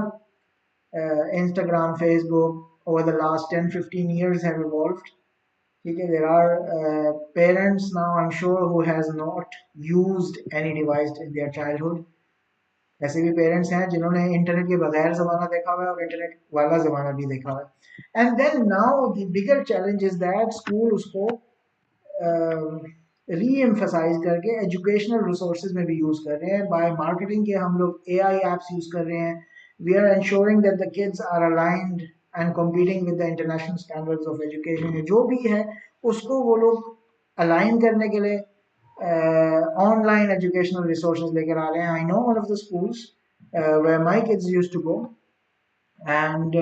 Instagram, Facebook, over the last 10, 15 years have evolved. Okay, there are parents now, I'm sure, who has not used any device in their childhood. ऐसे भी parents हैं जिन्होंने internet के बगैर ज़माना देखा हुआ है और इंटरनेट वाला ज़माना भी देखा हुआ है। And then now the bigger challenge is that school उसको री एम्फसाइज करके एजुकेशनल रिसोर्सेज में भी यूज़ कर रहे हैं। बाय मार्केटिंग के हम लोग एआई एप्स यूज़ कर रहे हैं। We are ensuring that the kids are aligned and competing with the international standards of education, जो भी है उसको वो लोग अलाइन करने के लिए ऑनलाइन एजुकेशनल रिसोर्सेज लेकर आ रहे हैं। I know one of the schools where my kids used to go, and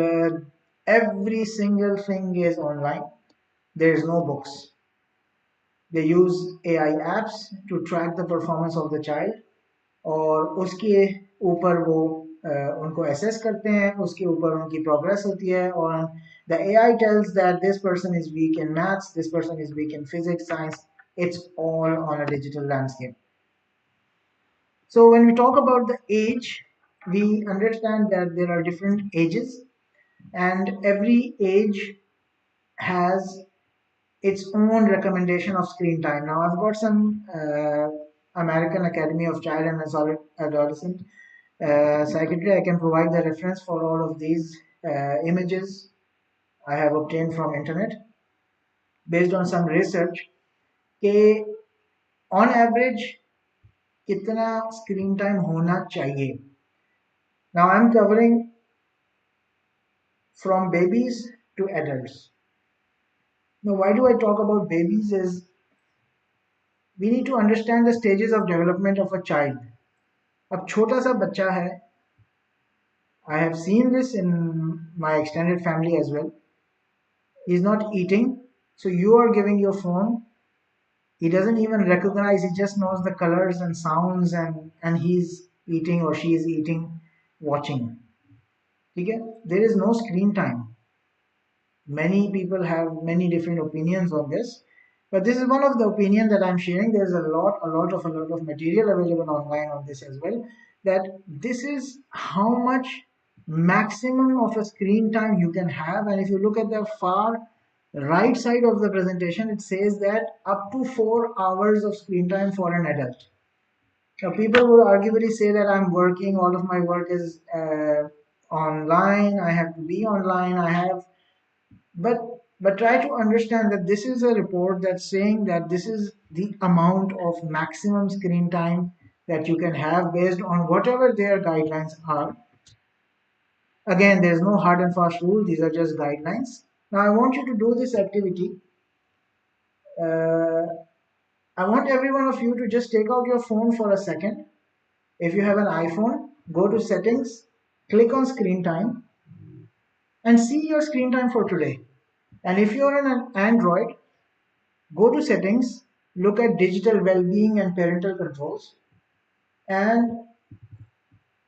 every single thing is online. There is no books. They use AI apps to track the performance of the child, और उसके ऊपर वो उनको assess करते हैं, उसके ऊपर उनकी प्रोग्रेस होती है, और the AI tells that this person is weak in maths, this person is weak in physics, science. It's all on a digital landscape. So when we talk about the age, we understand that there are different ages, and every age has its own recommendation of screen time. Now, I've got some American Academy of Child and Adolescent psychiatry. I can provide the reference for all of these images I have obtained from internet based on some research. कि on average कितना screen time होना चाहिए. Now I'm covering from babies to adults. Now, why do I talk about babies is we need to understand the stages of development of a child. अब छोटा सा बच्चा है, I have seen this in my extended family as well. He's not eating, so you are giving your phone. He doesn't even recognize, he just knows the colors and sounds, and he's eating or she is eating, watching. Okay? There is no screen time. Many people have many different opinions on this, but this is one of the opinion that I'm sharing. There's a lot of material available online on this as well, that this is how much maximum of a screen time you can have. And if you look at the far right side of the presentation, it says that up to 4 hours of screen time for an adult. Now people would arguably say that I'm working, all of my work is online, I have to be online, I have, but try to understand that this is a report that's saying that this is the amount of maximum screen time that you can have based on whatever their guidelines are. Again, there's no hard and fast rule, these are just guidelines. Now, I want you to do this activity. Uh, I want every one of you to just take out your phone for a second. If you have an iPhone, go to settings, click on screen time, and see your screen time for today. And if you're on an Android, go to settings, look at digital well-being and parental controls, and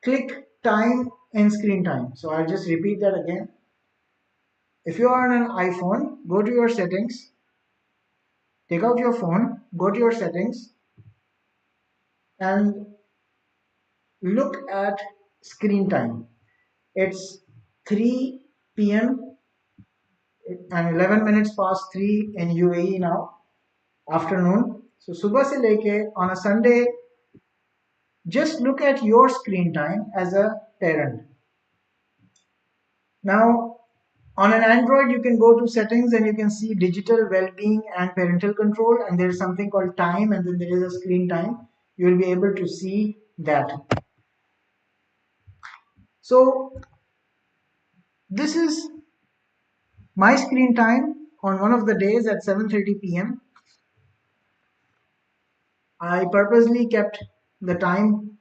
click time and screen time. So I'll just repeat that again. If you are on an iPhone, go to your settings, take out your phone, go to your settings, and look at screen time. It's 3 p.m. and 11 minutes past 3 in UAE now, afternoon. So सुबह से लेके on a Sunday, just look at your screen time as a parent. Now, on an Android, you can go to settings and you can see digital well-being and parental control, and there is something called time, and then there is a screen time. You will be able to see that. So this is my screen time on one of the days at 7:30 p.m. I purposely kept the time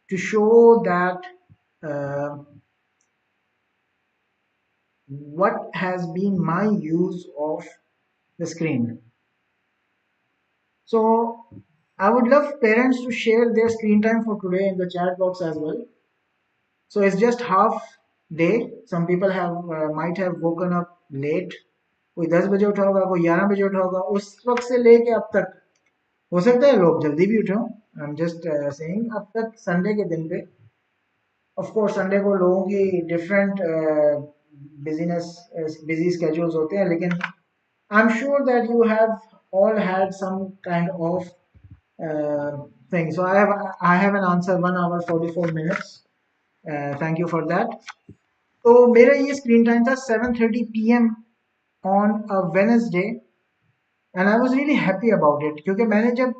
to show that uh, what has been my use of the screen. So I would love parents to share their screen time for today in the chat box as well. So it's just half day. Some people have might have woken up late. कोई 10 बजे उठा होगा, कोई 11 बजे उठा होगा, उस वक्त से लेके अब तक हो सकता है लोग जल्दी भी उठे हों. आई एम जस्ट सेइंग अब तक संडे के दिन पे ऑफ कोर्स संडे को लोगों की डिफरेंट बिजीनेस बिजी स्केड्यूल्स होते हैं, लेकिन I'm sure that you have all had some kind of thing. So I have an answer 1 hour 44 minutes. Thank you for that. तो मेरा ये स्क्रीन टाइम था 7:30 p.m. on a Wednesday and I was really happy about it क्योंकि मैंने जब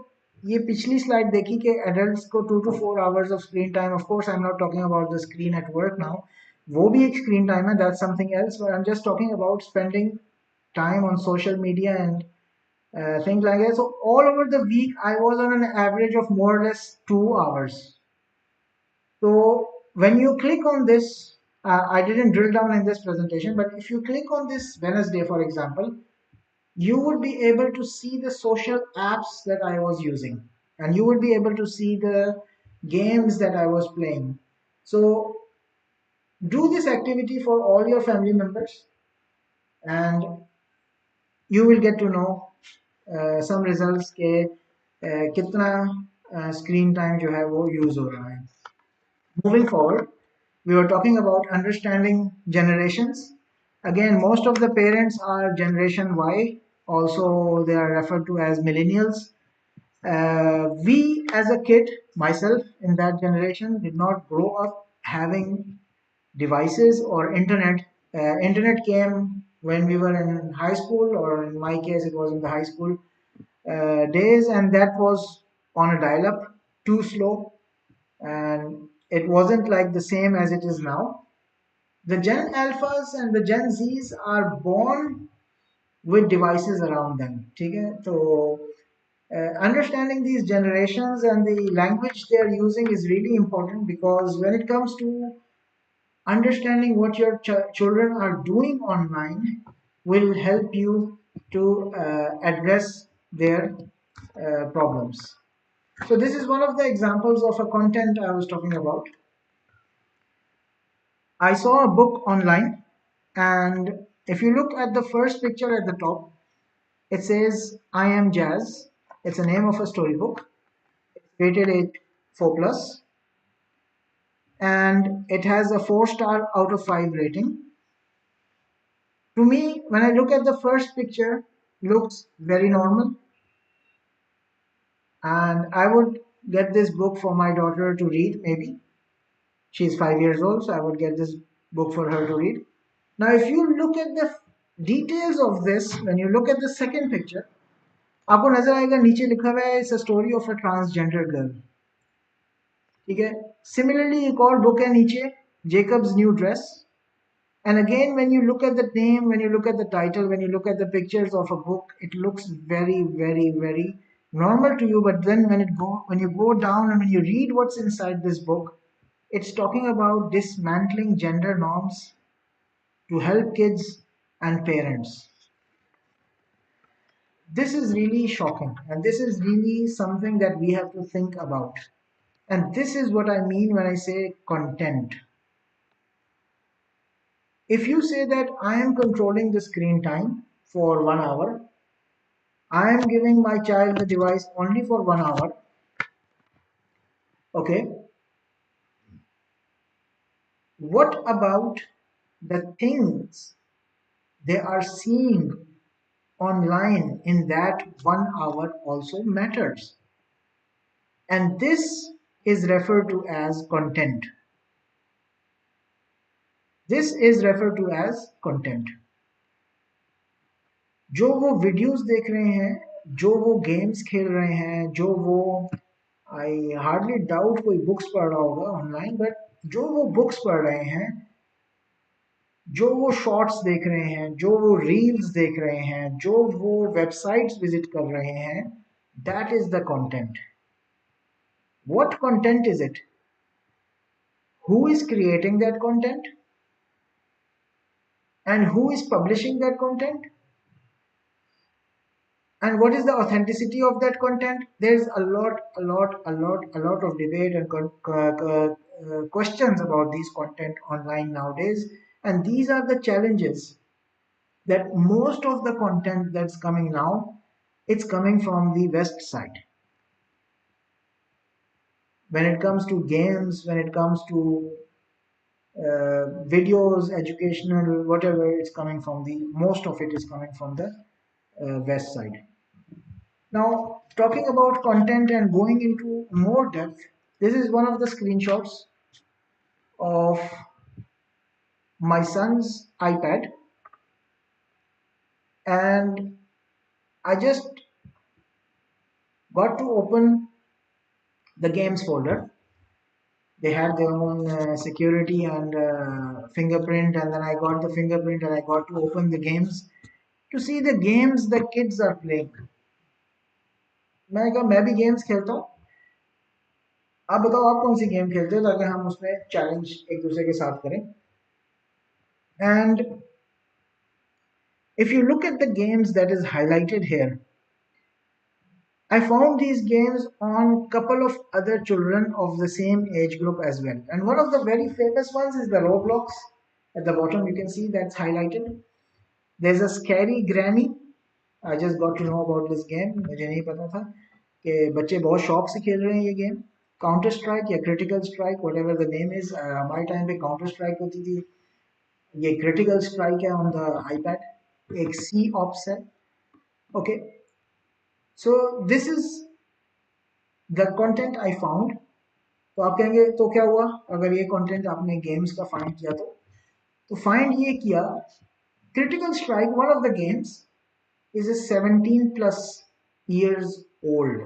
ये पिछली slide देखी कि adults को 2 to 4 hours of screen time, of course I'm not talking about the screen at work now, वो भी एक screen time है, that's something else, but I'm just talking about spending time on social media and things like that. So all over the week, I was on an average of more or less 2 hours. So when you click on this, I didn't drill down in this presentation, but if you click on this Wednesday, for example, you would be able to see the social apps that I was using, and you would be able to see the games that I was playing. So do this activity for all your family members, and you will get to know some results के कितना screen time जो है वो use हो रहा है. Moving forward, we were talking about understanding generations. Again, most of the parents are Generation Y. Also, they are referred to as millennials. We, as a kid, myself in that generation, did not grow up having devices or internet. Internet came when we were in high school, or in my case, it was in the high school days, and that was on a dial up, too slow, and it wasn't like the same as it is now. The Gen Alphas and the Gen Zs are born with devices around them. Okay? So, understanding these generations and the language they are using is really important because when it comes to understanding what your children are doing online will help you to address their problems. So this is one of the examples of a content I was talking about. I saw a book online, and if you look at the first picture at the top, it says I Am Jazz. It's a name of a storybook. It's rated age 4 plus, and it has a 4 star out of 5 rating. To me, when I look at the first picture, looks very normal, and I would get this book for my daughter to read. Maybe she's 5 years old, so I would get this book for her to read. Now, if you look at the details of this, when you look at the second picture, आपको नजर आएगा नीचे लिखा हुआ है it's a story of a transgender girl. ठीक है. Similarly, एक और book है नीचे, Jacob's New Dress. And again, when you look at the name, when you look at the title, when you look at the pictures of a book, it looks very, very, very normal to you. But then when you go down and when you read what's inside this book, it's talking about dismantling gender norms to help kids and parents. This is really shocking, and this is really something that we have to think about. And this is what I mean when I say content. If you say that I am controlling the screen time for 1 hour, I am giving my child the device only for 1 hour, okay, what about the things they are seeing online in that 1 hour also matters? And this is referred to as content. This is referred to as content. जो वो videos देख रहे हैं, जो वो games खेल रहे हैं, जो वो आई हार्डली डाउट कोई बुक्स पढ़ रहा होगा ऑनलाइन, बट जो वो बुक्स पढ़ रहे हैं, जो वो शॉर्ट्स देख रहे हैं, जो वो रील्स देख रहे हैं, जो वो वेबसाइट्स विजिट कर रहे हैं, that is the content. What content is it? Who is creating that content? And who is publishing that content? And what is the authenticity of that content? There's a lot of debate and questions about these content online nowadays. And these are the challenges that most of the content that's coming now, it's coming from the West side. When it comes to games, when it comes to videos, educational, whatever, it's coming from most of it is coming from the West side. Now, talking about content and going into more depth, this is one of the screenshots of my son's iPad, and I just got to open the games folder. They had their own security and fingerprint, and then I got the fingerprint and I got to open the games to see the games the kids are playing. मैंने कहा मैं भी games खेलता हूँ, आप बताओ आप कौन सी गेम खेलते हो ताकि हम उसमें चैलेंज एक दूसरे के साथ करें. And if you look at the games that is highlighted here, I found these games on couple of other children of the same age group as well. And one of the very famous ones is the Roblox. At the bottom you can see that's highlighted. There's a scary granny. I just got to know about this game. मुझे नहीं पता था कि बच्चे बहुत शौक से खेल रहे हैं ये गेम. काउंटर स्ट्राइक या critical strike, whatever the name is, हमारे टाइम पे काउंटर स्ट्राइक होती थी, ये क्रिटिकल स्ट्राइक है on the iPad. एक सी ऑप्स है. Okay, so this is the content I found. तो आप कहेंगे तो क्या हुआ अगर ये कंटेंट आपने गेम्स का फाइंड किया? तो फाइंड ये किया, critical strike, one of the games is a 17 plus years old.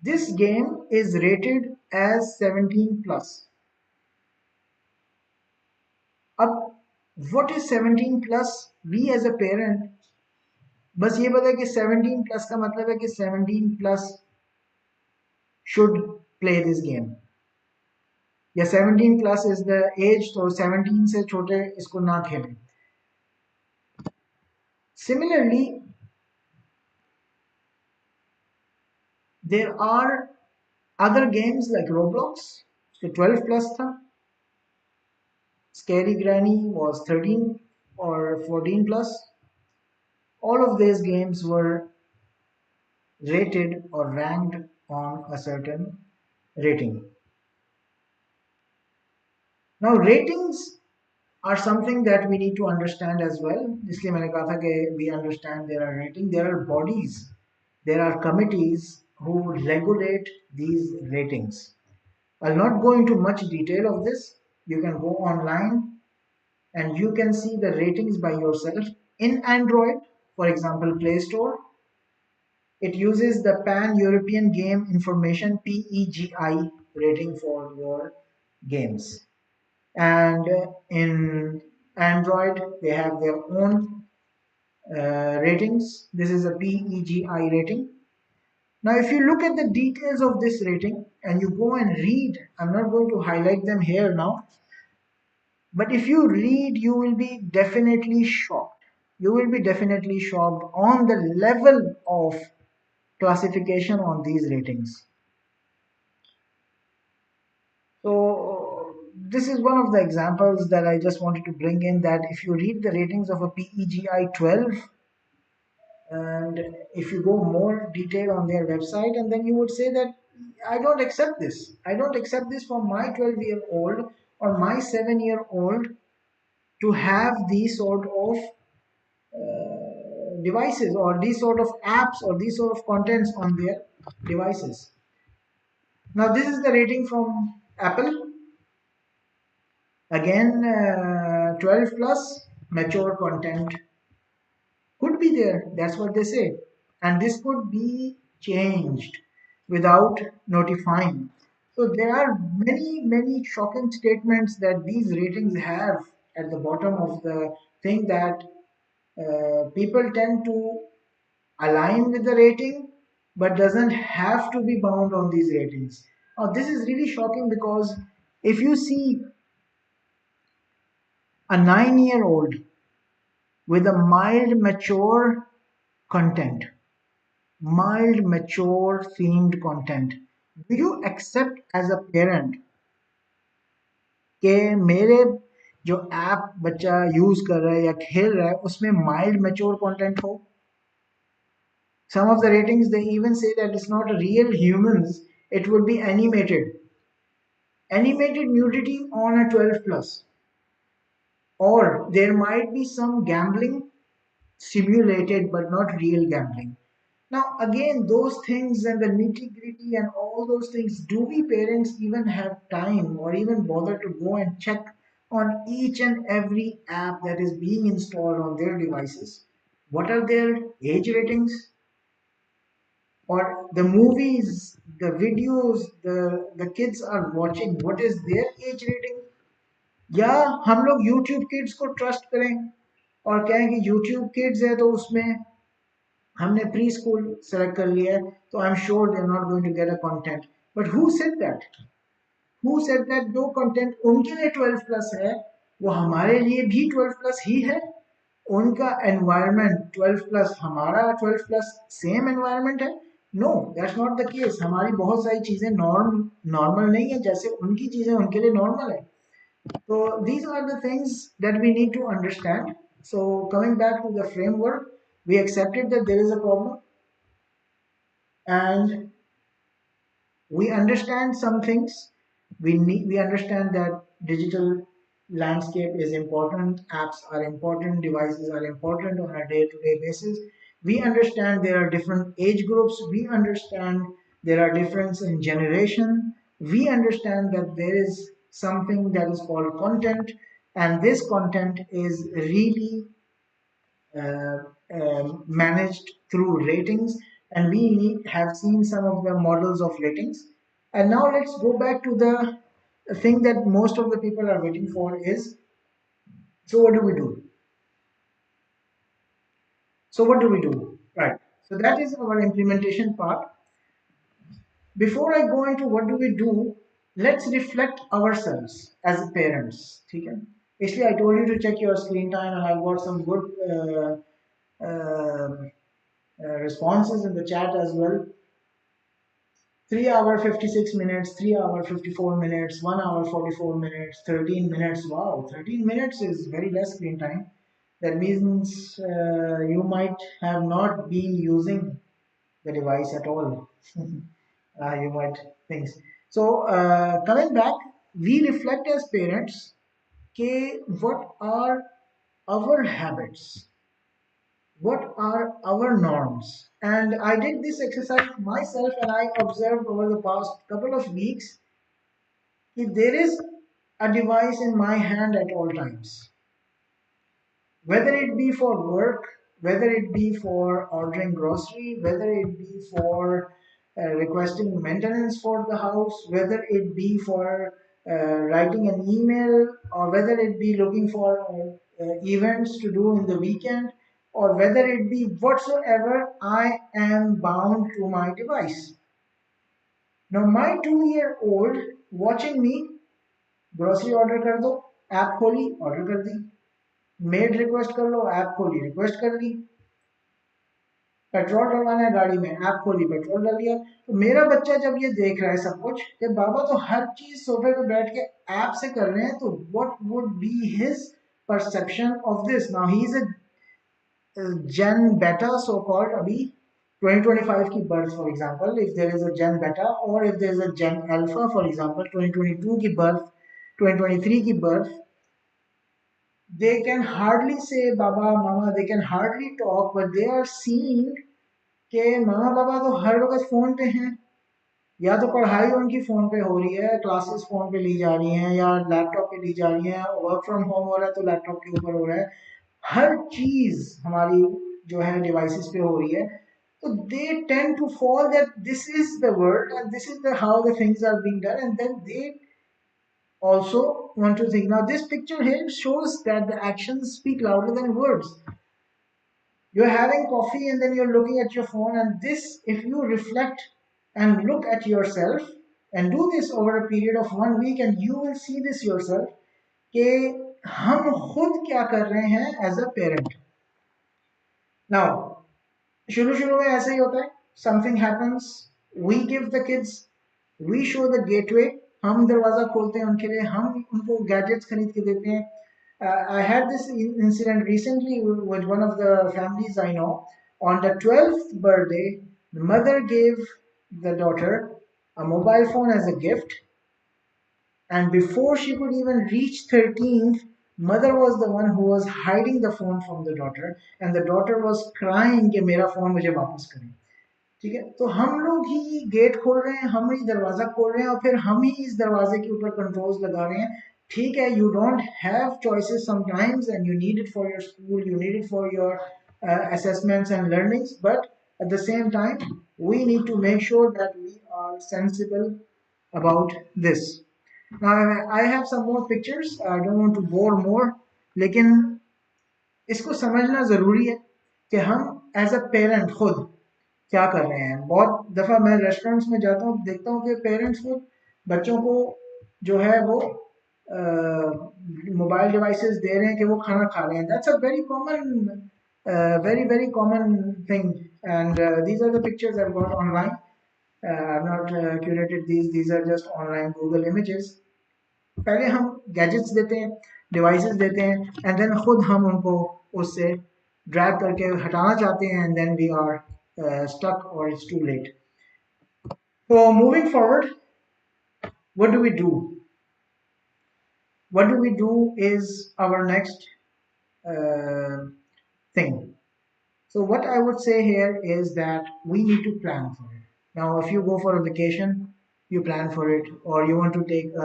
This game is rated as 17 plus. अब what is 17 plus? We as a parent बस ये पता है कि 17 plus का मतलब है कि 17 plus should play this game, या 17 plus is the age, तो 17 से छोटे इसको ना खेलें. Similarly, there are other games like Roblox, so 12 plus था. Scary Granny was 13 or 14 plus. All of these games were rated or ranked on a certain rating. Now ratings are something that we need to understand as well. इसलिए मैंने कहा था कि we understand there are ratings, there are bodies, there are committees who regulate these ratings. I'll not go into much detail of this. You can go online and you can see the ratings by yourself in Android, for example, Play Store. It uses the Pan European Game Information PEGI rating for your games. And in Android, they have their own ratings. This is a PEGI rating. Now, if you look at the details of this rating and you go and read, I'm not going to highlight them here now, but if you read, you will be definitely shocked. You will be definitely shocked on the level of classification on these ratings. So, this is one of the examples that I just wanted to bring in, that if you read the ratings of a PEGI 12, and if you go more detail on their website, and then you would say that I don't accept this. I don't accept this for my 12-year-old or my 7-year-old to have these sort of devices or these sort of apps or these sort of contents on their devices. Now, this is the rating from Apple. Again, 12 plus mature content could be there. That's what they say. And this could be changed without notifying. So there are many, many shocking statements that these ratings have at the bottom of the thing, that people tend to align with the rating but doesn't have to be bound on these ratings. Now, this is really shocking, because if you see a 9-year-old with a content mild mature themed content, do you accept as a parent कि मेरे जो app बच्चा use कर रहा है या खेल रहा है उसमें माइल्ड मैच्योर कंटेंट हो? Some of the ratings, they even say that it's not real humans, it would be animated nudity on a 12 plus, or there might be some gambling simulated but not real gambling. Now, again, those things and the nitty gritty and all those things, do we parents even have time or even bother to go and check on each and every app that is being installed on their devices? What are their age ratings? Or the movies, the videos, the kids are watching, what is their age rating? या हम लोग YouTube Kids को trust करें और कहें कि YouTube Kids है तो उसमें हमने प्री स्कूल सेलेक्ट कर लिया है तो I am sure they are not going to get a content. But who said that जो कंटेंट उनके लिए 12 प्लस है वो हमारे लिए भी 12 प्लस ही है? उनका एनवायरनमेंट 12 प्लस, हमारा 12 प्लस सेम एनवायरनमेंट है? No, that's not the case. हमारी बहुत सारी चीजें नॉर्मल नहीं है जैसे उनकी चीजें उनके लिए नॉर्मल है. So these are the things that we need to understand. So coming back to the framework, we accepted that there is a problem, and we understand some things. We understand that digital landscape is important, apps are important, devices are important on a day-to-day basis. We understand there are different age groups, we understand there are difference in generation, we understand that there is something that is called content, and this content is really uh, managed through ratings, and we have seen some of the models of ratings. And now let's go back to the thing that most of the people are waiting for is, so what do we do? So what do we do? Right. So that is our implementation part. Before I go into what do we do, let's reflect ourselves as parents. Okay? Actually, I told you to check your screen time, and I've got some good uh, responses in the chat as well. 3 hour 56 minutes, 3 hour 54 minutes, 1 hour 44 minutes, 13 minutes. Wow, 13 minutes is very less screen time. That means you might have not been using the device at all. You might think. So, coming back, we reflect as parents, okay, what are our habits? What are our norms? And I did this exercise myself, and I observed over the past couple of weeks that there is a device in my hand at all times, whether it be for work, whether it be for ordering grocery, whether it be for requesting maintenance for the house, whether it be for writing an email, or whether it be looking for events to do in the weekend, or whether it be whatsoever, I am bound to my device. Now, my 2 year old watching me, grocery order कर दो, app खोली order कर दी, made request कर लो, app खोली request कर दी, petrol डलवाना है गाड़ी में, ऐप खोली पेट्रोल डाल दिया। तो मेरा बच्चा जब ये देख रहा है सब कुछ कि बाबा तो हर चीज सोफे पे बैठ के ऐप से कर रहे हैं, तो what would be his perception of this? Now he is a gen beta so called, abhi 2025 की birth for example, if there is a gen beta, or if there is a gen alpha for example 2022 की birth, 2023 की birth, they can hardly say baba mama, they can hardly talk, but they are seeing कि मामा पापा तो हर वक्त phone पे हैं, या तो पढ़ाई उनकी फोन पे हो रही है, क्लासेस फोन पे ली जा रही हैं या लैपटॉप पे ली जा रही हैं, वर्क फ्रॉम होम हो रहा है तो लैपटॉप के ऊपर हो रहा है, हर चीज हमारी जो है डिवाइसेस पे हो रही है। तो they tend to fall that this is the world and this is the how the things are being done, and then they also want to think. Now this picture here shows that the actions speak louder than words. You're having coffee and then you're looking at your phone, and this, if you reflect and look at yourself and do this over a period of 1 week, and you will see this yourself कि हम खुद क्या कर रहे हैं as a parent. Now शुरू शुरू में ऐसे ही होता है, something happens, we give the kids, we show the gateway, हम दरवाजा खोलते हैं उनके लिए, हम उनको गैजेट्स खरीद के देते हैं। I had this incident recently with one of the families I know. On the 12th birthday, the mother gave the daughter a mobile phone as a gift, and before she could even reach 13th, mother was the one who was hiding the phone from the daughter, and the daughter was crying कि मेरा phone मुझे वापस करें। ठीक है, तो हम लोग ही गेट खोल रहे हैं, हम ही दरवाजा खोल रहे हैं, और फिर हम ही इस दरवाजे के ऊपर कंट्रोल्स लगा रहे हैं। ठीक है, you don't have choices sometimes and you need it for your school, you need it for your assessments and learnings, but at the same time we need to make sure that we are sensible about this. Now I have some more pictures, I don't want to bore more, लेकिन इसको समझना ज़रूरी है कि हम as a parent खुद क्या कर रहे हैं। बहुत दफ़ा मैं रेस्टोरेंट्स में जाता हूँ, देखता हूँ कि पेरेंट्स खुद बच्चों को जो है वो मोबाइल डिवाइसेस दे रहे हैं कि वो खाना खा रहे हैं। That's a very common, very very common thing, and these are the pictures I've got online. I've not curated these are just online Google images. पहले हम गैजेट्स देते हैं, डिवाइसेस देते हैं, एंड देन खुद हम उनको उससे ड्रैग करके हटाना चाहते हैं, and then we are stuck और it's too late. So moving forward, what do we do? What do we do is our next uh, thing. So what I would say here is that we need to plan for it. Now, if you go for a vacation, you plan for it, or you want to take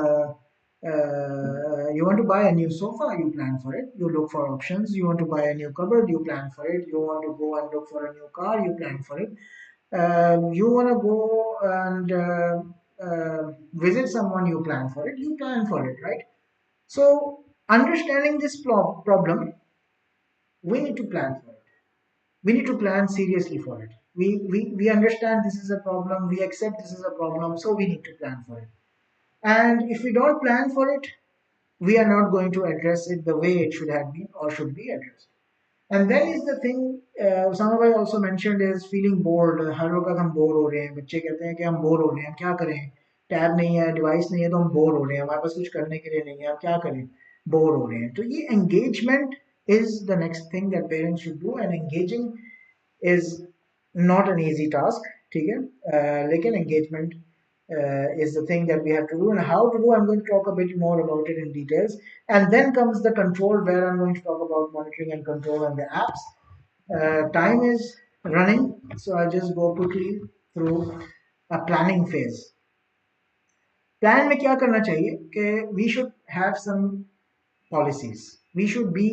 you want to buy a new sofa, you plan for it. You look for options. You want to buy a new cupboard, you plan for it. You want to go and look for a new car, you plan for it. You want to go and visit someone, you plan for it. You plan for it, right? So, understanding this problem, we need to plan for it. We need to plan seriously for it. We understand this is a problem, we accept this is a problem, so we need to plan for it. And if we don't plan for it, we are not going to address it the way it should have been or should be addressed. And then is the thing, Osama bhai also mentioned, is feeling bored. हर वक्त हम bore हो रहे हैं, बच्चे कहते हैं कि हम बोर हो रहे हैं, हम क्या करें, टैब नहीं है, डिवाइस नहीं है, तो हम बोर हो रहे हैं, हमारे पास कुछ करने के लिए नहीं है, हम क्या करें, बोर हो रहे हैं। तो ये engagement is the next thing that parents should do, and engaging is not an easy task, ठीक है, लेकिन engagement is the thing that we have to do, and how to do I'm going to talk a bit more about it in details. And then comes the control, where I'm going to talk about monitoring and control and the apps. Time is running, so I'll just go quickly through a planning phase. Plan में क्या करना चाहिए कि we should have some policies, we should be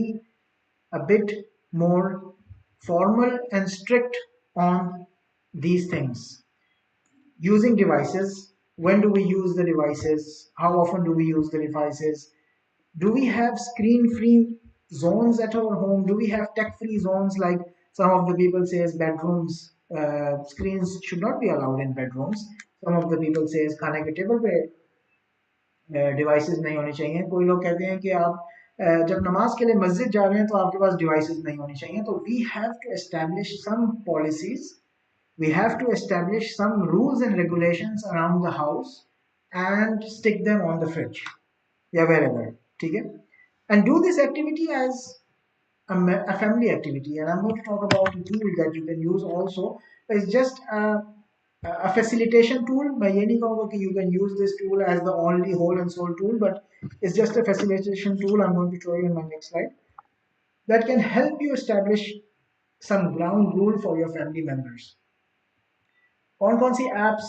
a bit more formal and strict on these things. Using devices, when do we use the devices? How often do we use the devices? Do we have screen free zones at our home? Do we have tech free zones like some of the people says bedrooms? Screens should not be allowed in bedrooms. Some of the people says खाने के table पे devices नहीं होनी चाहिए. कोई लोग कहते हैं कि आप जब नमाज के लिए मस्जिद जा रहे हैं तो आपके पास डिवाइसेस नहीं होनी चाहिए. तो we have to establish some policies, we have to establish some rules and regulations around the house and stick them on the fridge, yeah, wherever. Okay, and do this activity as a family activity. And I'm going to talk about a tool that you can use also. It's just a facilitation tool. मैं ये नहीं कहूँगा कि you can use this tool as the only whole and sole tool, but it's just a facilitation tool. I'm going to show you in my next slide that can help you establish some ground rule for your family members. कौन कौन सी apps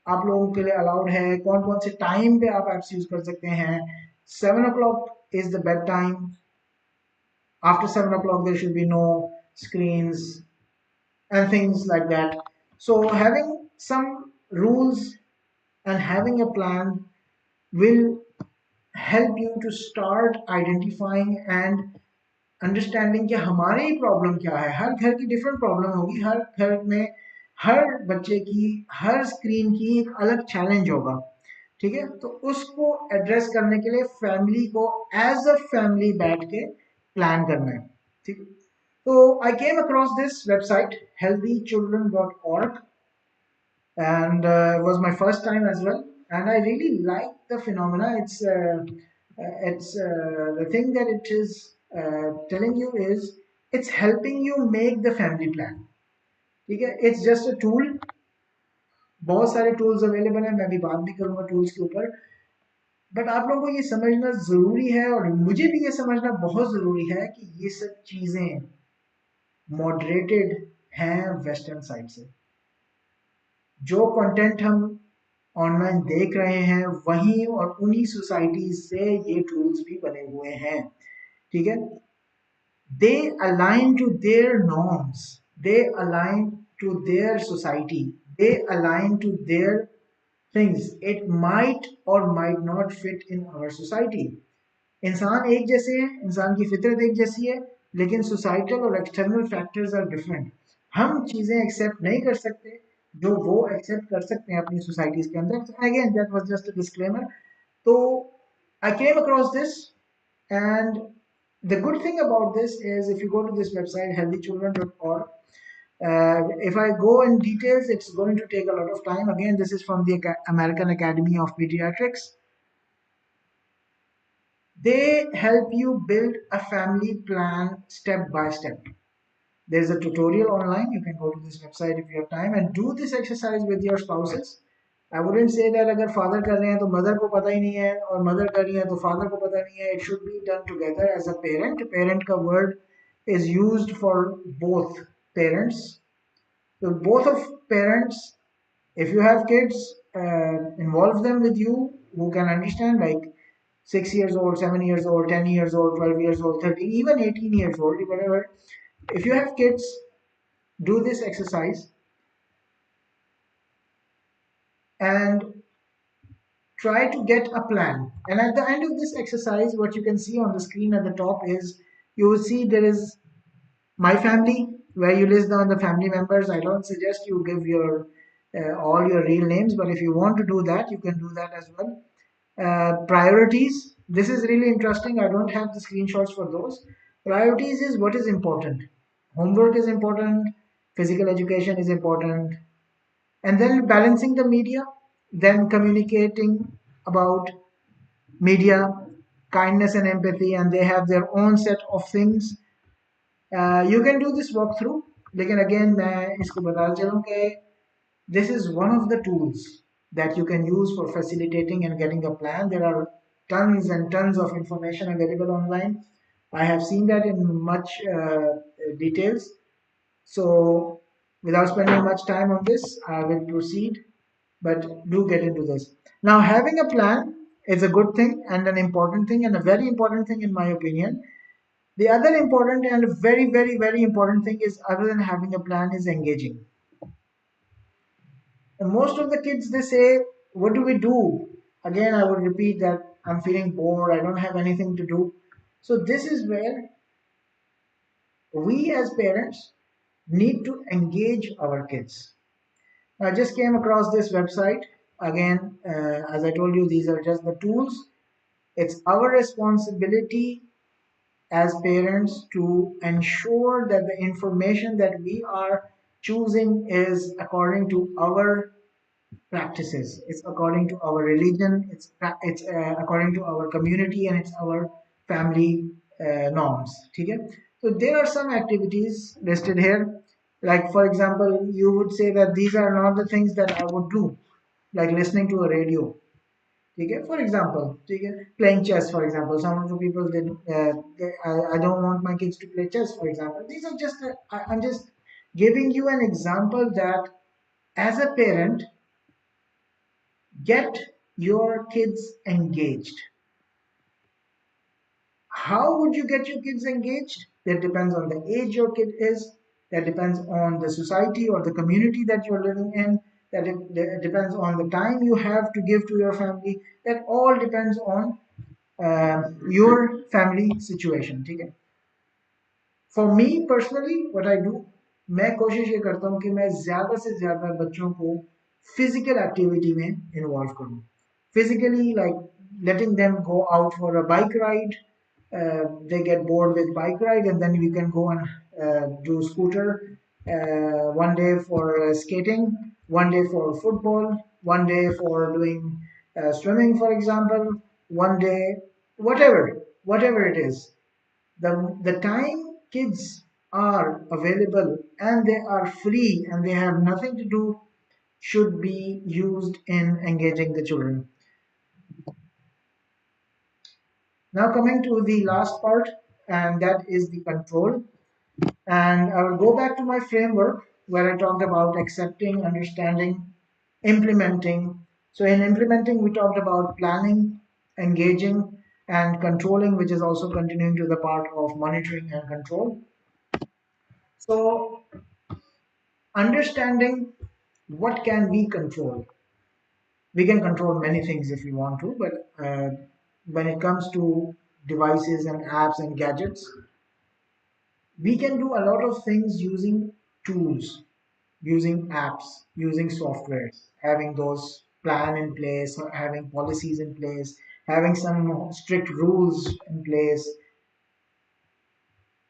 आप लोगों के लिए allowed है, कौन कौन से टाइम पे आप एप्स यूज कर सकते हैं. 7 o'clock is the bed time. After 7 o'clock there should be no screens and things like that. So having some rules and having a plan will help you to start identifying and understanding कि हमारे ही problem क्या है. हर घर की different problem होगी, हर घर में हर बच्चे की हर स्क्रीन की एक अलग चैलेंज होगा. ठीक है, तो उसको एड्रेस करने के लिए फैमिली को एज अ फैमिली बैठ के प्लान करना है. ठीक, तो I came across this website healthychildren.org and was my first time as well, and I really like the phenomena. It's the thing that it is telling you is it's helping you make the family plan. ठीक है, it's just a tool. बहुत सारे tools available हैं, मैं भी बात भी करूंगा tools के ऊपर. बट आप लोगों को ये समझना जरूरी है और मुझे भी ये समझना बहुत जरूरी है कि ये सब चीजें मॉडरेटेड हैं वेस्टर्न साइड से. जो कंटेंट हम ऑनलाइन देख रहे हैं वहीं और उन्हीं सोसाइटी से ये टूल्स भी बने हुए हैं. ठीक है, they align to their norms, they align to their society, they align to their things. It might और might not fit in our society. इंसान एक जैसे हैं, इंसान की फितरत एक जैसी है, लेकिन सोसाइटल और एक्सटर्नल फैक्टर्स आर डिफरेंट. हम चीज़ें एक्सेप्ट नहीं कर सकते जो वो एक्सेप्ट कर सकते हैं अपनी सोसाइटीज के अंदर. Again that was just a disclaimer. तो I came across this and the good thing about this is if you go to this website healthychildren.org, if I go in details it's going to take a lot of time. Again, this is from the American Academy of Pediatrics. They help you build a family plan step by step. There's a tutorial online. You can go to this website if you have time and do this exercise with your spouses. I wouldn't say that अगर father कर रहे हैं तो mother को पता ही नहीं है और mother कर रही है तो father को पता नहीं है. It should be done together as a parent. Parent का word is used for both parents. So both of parents, if you have kids, involve them with you who can understand, like 6 years old, 7 years old, 10 years old, 12 years old, 13, even 18 years old, whatever. If you have kids, do this exercise and try to get a plan. And at the end of this exercise, what you can see on the screen at the top is you will see there is my family, where you list down the family members. I don't suggest you give your all your real names, but if you want to do that, you can do that as well. Priorities. This is really interesting. I don't have the screenshots for those. Priorities is what is important. Homework is important. Physical education is important. And then balancing the media, then communicating about media, kindness and empathy, and they have their own set of things. You can do this walkthrough. लेकिन again मैं इसको बताना चलूँ कि this is one of the tools that you can use for facilitating and getting a plan. There are tons and tons of information available online. I have seen that in much details. So without spending much time on this, I will proceed, but do get into this. Now, having a plan is a good thing and an important thing and a very important thing in my opinion. The other important and very, very, very important thing is, other than having a plan, is engaging. And most of the kids, they say, what do we do? Again, I would repeat that I'm feeling bored, I don't have anything to do. So this is where we as parents need to engage our kids. I just came across this website. Again, as I told you, these are just the tools. It's our responsibility as parents to ensure that the information that we are choosing is according to our practices. It's according to our religion. It's according to our community, and it's our family norms. Okay? So there are some activities listed here. Like for example, you would say that these are not the things that I would do, like listening to a radio. Okay? For example, okay? Playing chess, for example. Some of the people I don't want my kids to play chess, for example. These are just I'm just giving you an example that as a parent, get your kids engaged. How would you get your kids engaged? That depends on the age your kid is. That depends on the society or the community that you're living in. That depends on the time you have to give to your family. That all depends on your family situation. Okay? For me personally what I do, मैं कोशिश ये करता हूँ कि मैं ज़्यादा से ज़्यादा बच्चों को फिजिकल एक्टिविटी में इन्वॉल्व करूँ. Physically, like letting them go out for a bike ride. They get bored with bike ride, and then we can go and do scooter. One day for skating, one day for football, one day for doing swimming, for example. One day, whatever it is, the time kids are available and they are free and they have nothing to do should be used in engaging the children. Now coming to the last part, and that is the control. And I will go back to my framework where I talked about accepting, understanding, implementing. So in implementing, we talked about planning, engaging, and controlling, which is also continuing to the part of monitoring and control. So understanding, what can we control? We can control many things if we want to, but when it comes to devices and apps and gadgets, we can do a lot of things using tools, using apps, using softwares, having those plan in place, or having policies in place, having some strict rules in place.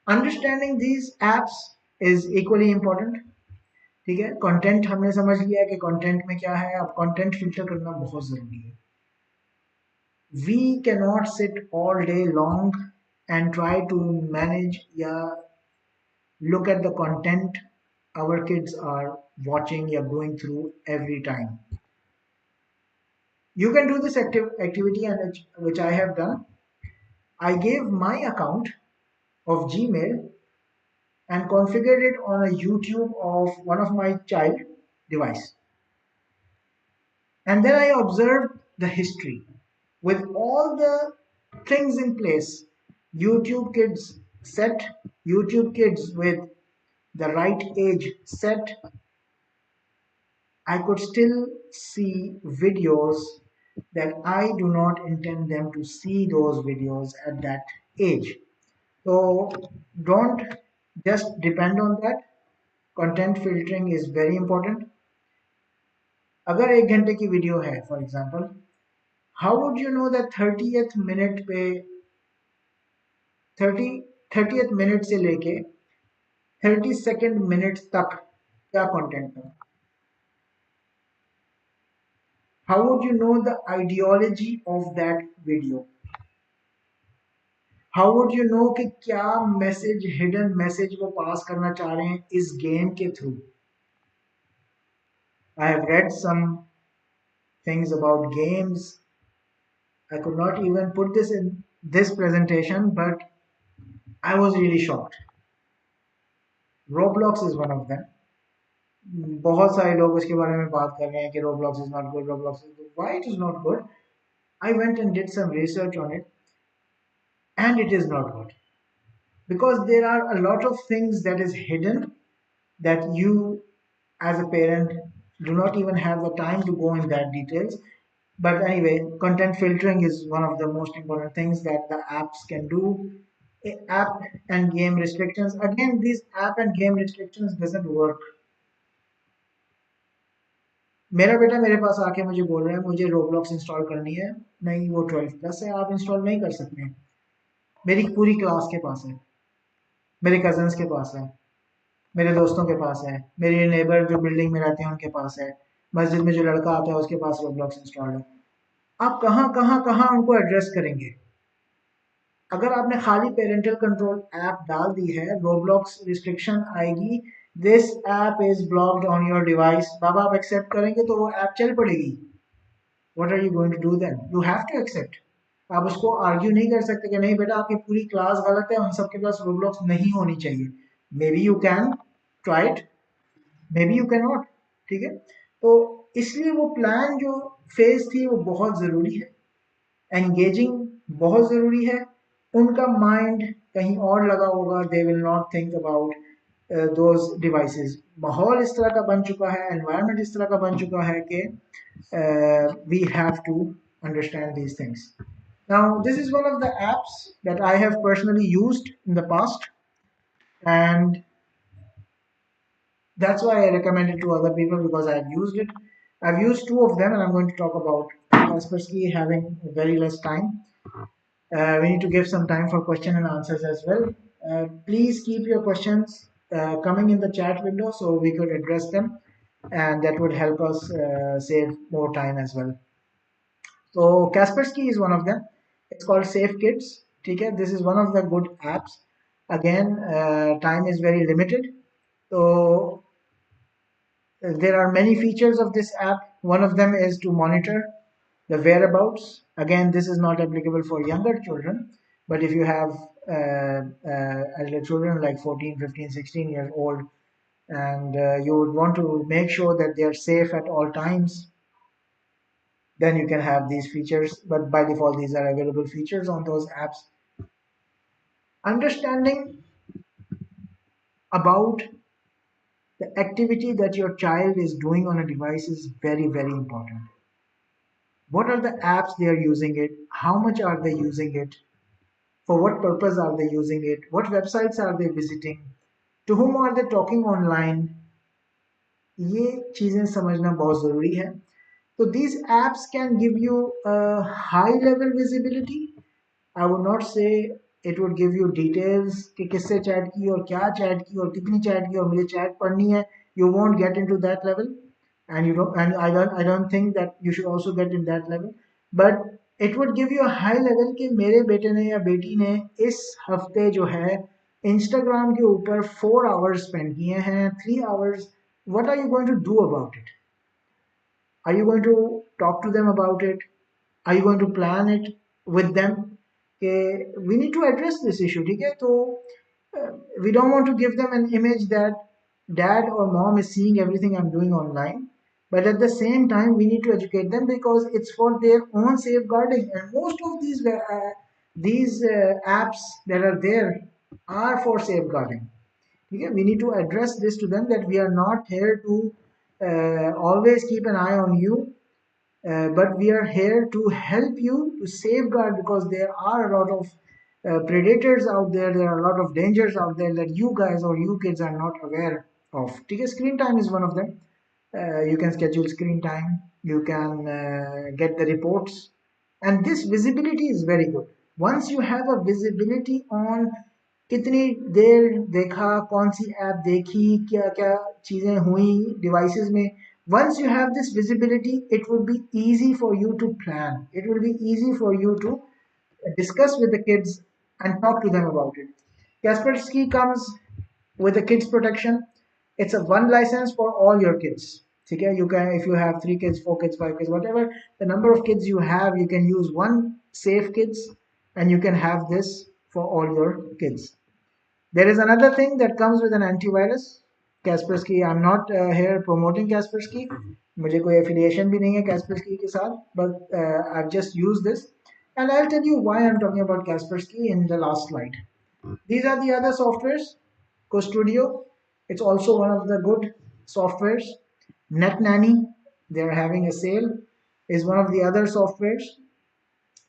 Understanding these apps is equally important. ठीक है, content हमने समझ लिया कि content में क्या है. अब कंटेंट फिल्टर करना बहुत ज़रूरी है. We cannot sit all day long and try to manage या look at the content our kids are watching or going through every time. You can do this activity, and which I have done. I gave my account of Gmail and configured it on a YouTube of one of my child device. And then I observed the history with all the things in place. YouTube kids set, YouTube kids with the right age set. I could still see videos that I do not intend them to see those videos at that age. So don't just depend on that. Content filtering is very important. अगर 1 घंटे की video है, for example, how would you know that 30th minute पे 30th minute से लेके 32nd minute तक क्या content था? How would you know the ideology of that video? How would you know कि क्या मैसेज, हिडन मैसेज वो पास करना चाह रहे हैं इस गेम के through? I have read some things about games. I could not even put this in this presentation, but I was really shocked. Roblox is one of them. बहुत सारे लोग उसके बारे में बात कर रहे हैं कि Roblox is not good, Roblox is good. Why it is not good? I went and did some research on it, and it is not good. because there are a lot of things that is hidden that you as a parent do not even have the time to go in that details. But anyway, content filtering is one of the most important things that the apps can do. App and game restrictions, again these app and game restrictions doesn't work. मेरा बेटा मेरे पास आके मुझे बोल रहा है मुझे Roblox install करनी है, नहीं वो 12+ है, आप इंस्टॉल नहीं कर सकते हैं। मेरी पूरी क्लास के पास है, मेरे कजन्स के पास है, मेरे दोस्तों के पास है, मेरे नेबर जो बिल्डिंग में रहते हैं उनके पास है, मस्जिद में जो लड़का आता है उसके पास रोब्लॉक्स इंस्टॉल है। आप कहाँ कहाँ कहाँ उनको एड्रेस करेंगे? अगर आपने खाली पेरेंटल कंट्रोल ऐप डाल दी है, रोब्लॉक्स रिस्ट्रिक्शन आएगी, this app is blocked on your device, बाबा आप एक्सेप्ट करेंगे तो वो ऐप चल पड़ेगी। What are you going to do then? You have to accept. आप उसको आर्ग्यू नहीं कर सकते कि नहीं बेटा आपकी पूरी क्लास गलत है, उन सबके पास रोब्लॉक्स नहीं होनी चाहिए। May be you can try it, may be you can not. ठीक है, तो इसलिए वो प्लान जो फेज थी वो बहुत ज़रूरी है, एंगेजिंग बहुत ज़रूरी है। उनका माइंड कहीं और लगा होगा, they will not think about those devices. माहौल इस तरह का बन चुका है, एनवायरनमेंट इस तरह का बन चुका है कि we have to understand these things. Now, this is one of the apps that I have personally used in the past, and that's why I recommend it to other people because I've used it. I've used two of them, and I'm going to talk about Kaspersky having very less time. We need to give some time for question and answers as well. Please keep your questions coming in the chat window so we could address them, and that would help us save more time as well. So Kaspersky is one of them. It's called Safe Kids. Okay, this is one of the good apps. Again, time is very limited. So there are many features of this app. One of them is to monitor the whereabouts. Again, this is not applicable for younger children, but if you have elder children like 14, 15, 16 years old, and you would want to make sure that they are safe at all times, then you can have these features. But by default, these are available features on those apps. Understanding about the activity that your child is doing on a device is very, very important. What are the apps they are using it? How much are they using it? For what purpose are they using it? What websites are they visiting? To whom are they talking online? ये चीज़ें समझना बहुत ज़रूरी है। So these apps can give you a high level visibility. I would not say it would give you details कि किससे chat की और क्या चैट की और कितनी चैट की और मुझे चैट पढ़नी है. You won't get into that level, and you don't, and I don't think that you should also get in that level. But it would give you a high level कि मेरे बेटे ने या बेटी ने इस हफ्ते जो है इंस्टाग्राम के ऊपर 4 hours स्पेंड किए हैं, 3 hours. What are you going to do about it? Are you going to talk to them about it? Are you going to plan it with them? We need to address this issue. ठीक है, तो we don't want to give them an image that dad or mom is seeing everything I'm doing online, but at the same time we need to educate them because it's for their own safeguarding. And most of these apps that are there are for safeguarding. Okay? We need to address this to them that we are not here to always keep an eye on you, but we are here to help you to safeguard because there are a lot of predators out there, there are a lot of dangers out there that you guys or you kids are not aware of. Okay, screen time is one of them. You can schedule screen time, you can get the reports, and this visibility is very good. Once you have a visibility on कितनी देर देखा, कौन सी app देखी, क्या क्या चीज़ें हुई devices में, once you have this visibility it would be easy for you to plan, it will be easy for you to discuss with the kids and talk to them about it. Kaspersky comes with a kids protection. It's a one license for all your kids. Okay, you can, if you have 3 kids, 4 kids, 5 kids, whatever the number of kids you have, you can use one safe kids and you can have this for all your kids. There is another thing that comes with an antivirus. Kaspersky, I'm not here promoting Kaspersky. मुझे कोई affiliation भी नहीं है Kaspersky के साथ, but I've just used this, and I'll tell you why I'm talking about Kaspersky in the last slide. These are the other softwares. CoStudio, it's also one of the good softwares. NetNanny, they're having a sale, is one of the other softwares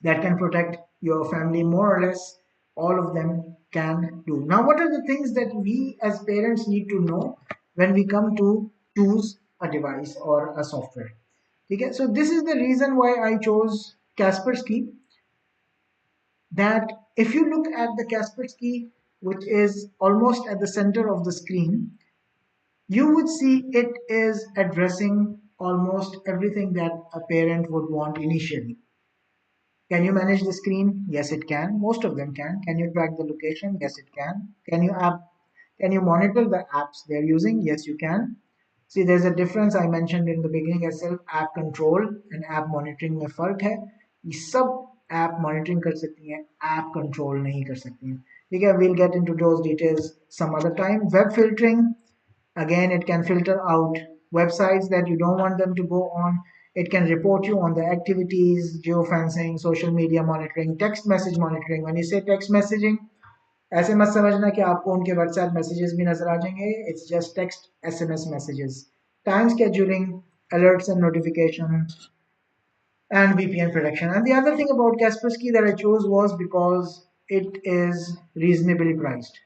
that can protect your family more or less. All of them can do. Now, what are the things that we as parents need to know when we come to choose a device or a software? Okay, so this is the reason why I chose Kaspersky. That if you look at the Kaspersky, which is almost at the center of the screen, you would see it is addressing almost everything that a parent would want initially. Can you manage the screen? Yes, it can. Most of them can. Can you track the location? Yes, it can. Can you monitor the apps they're using? Yes, you can. See, there's a difference I mentioned in the beginning itself. App control and app monitoring में फर्क है. ये सब app monitoring कर सकती हैं, app control नहीं कर सकती हैं. ठीक है, we'll get into those details some other time. Web filtering, again, it can filter out websites that you don't want them to go on. It can report you on the activities, geofencing, social media monitoring, text message monitoring. When you say text messaging, ऐसे मत समझना कि आपको उनके WhatsApp messages भी नजर आ जाएंगे. It's just text SMS messages. Time scheduling, alerts and notifications, and VPN protection. And the other thing about Kaspersky that I chose was because it is reasonably priced.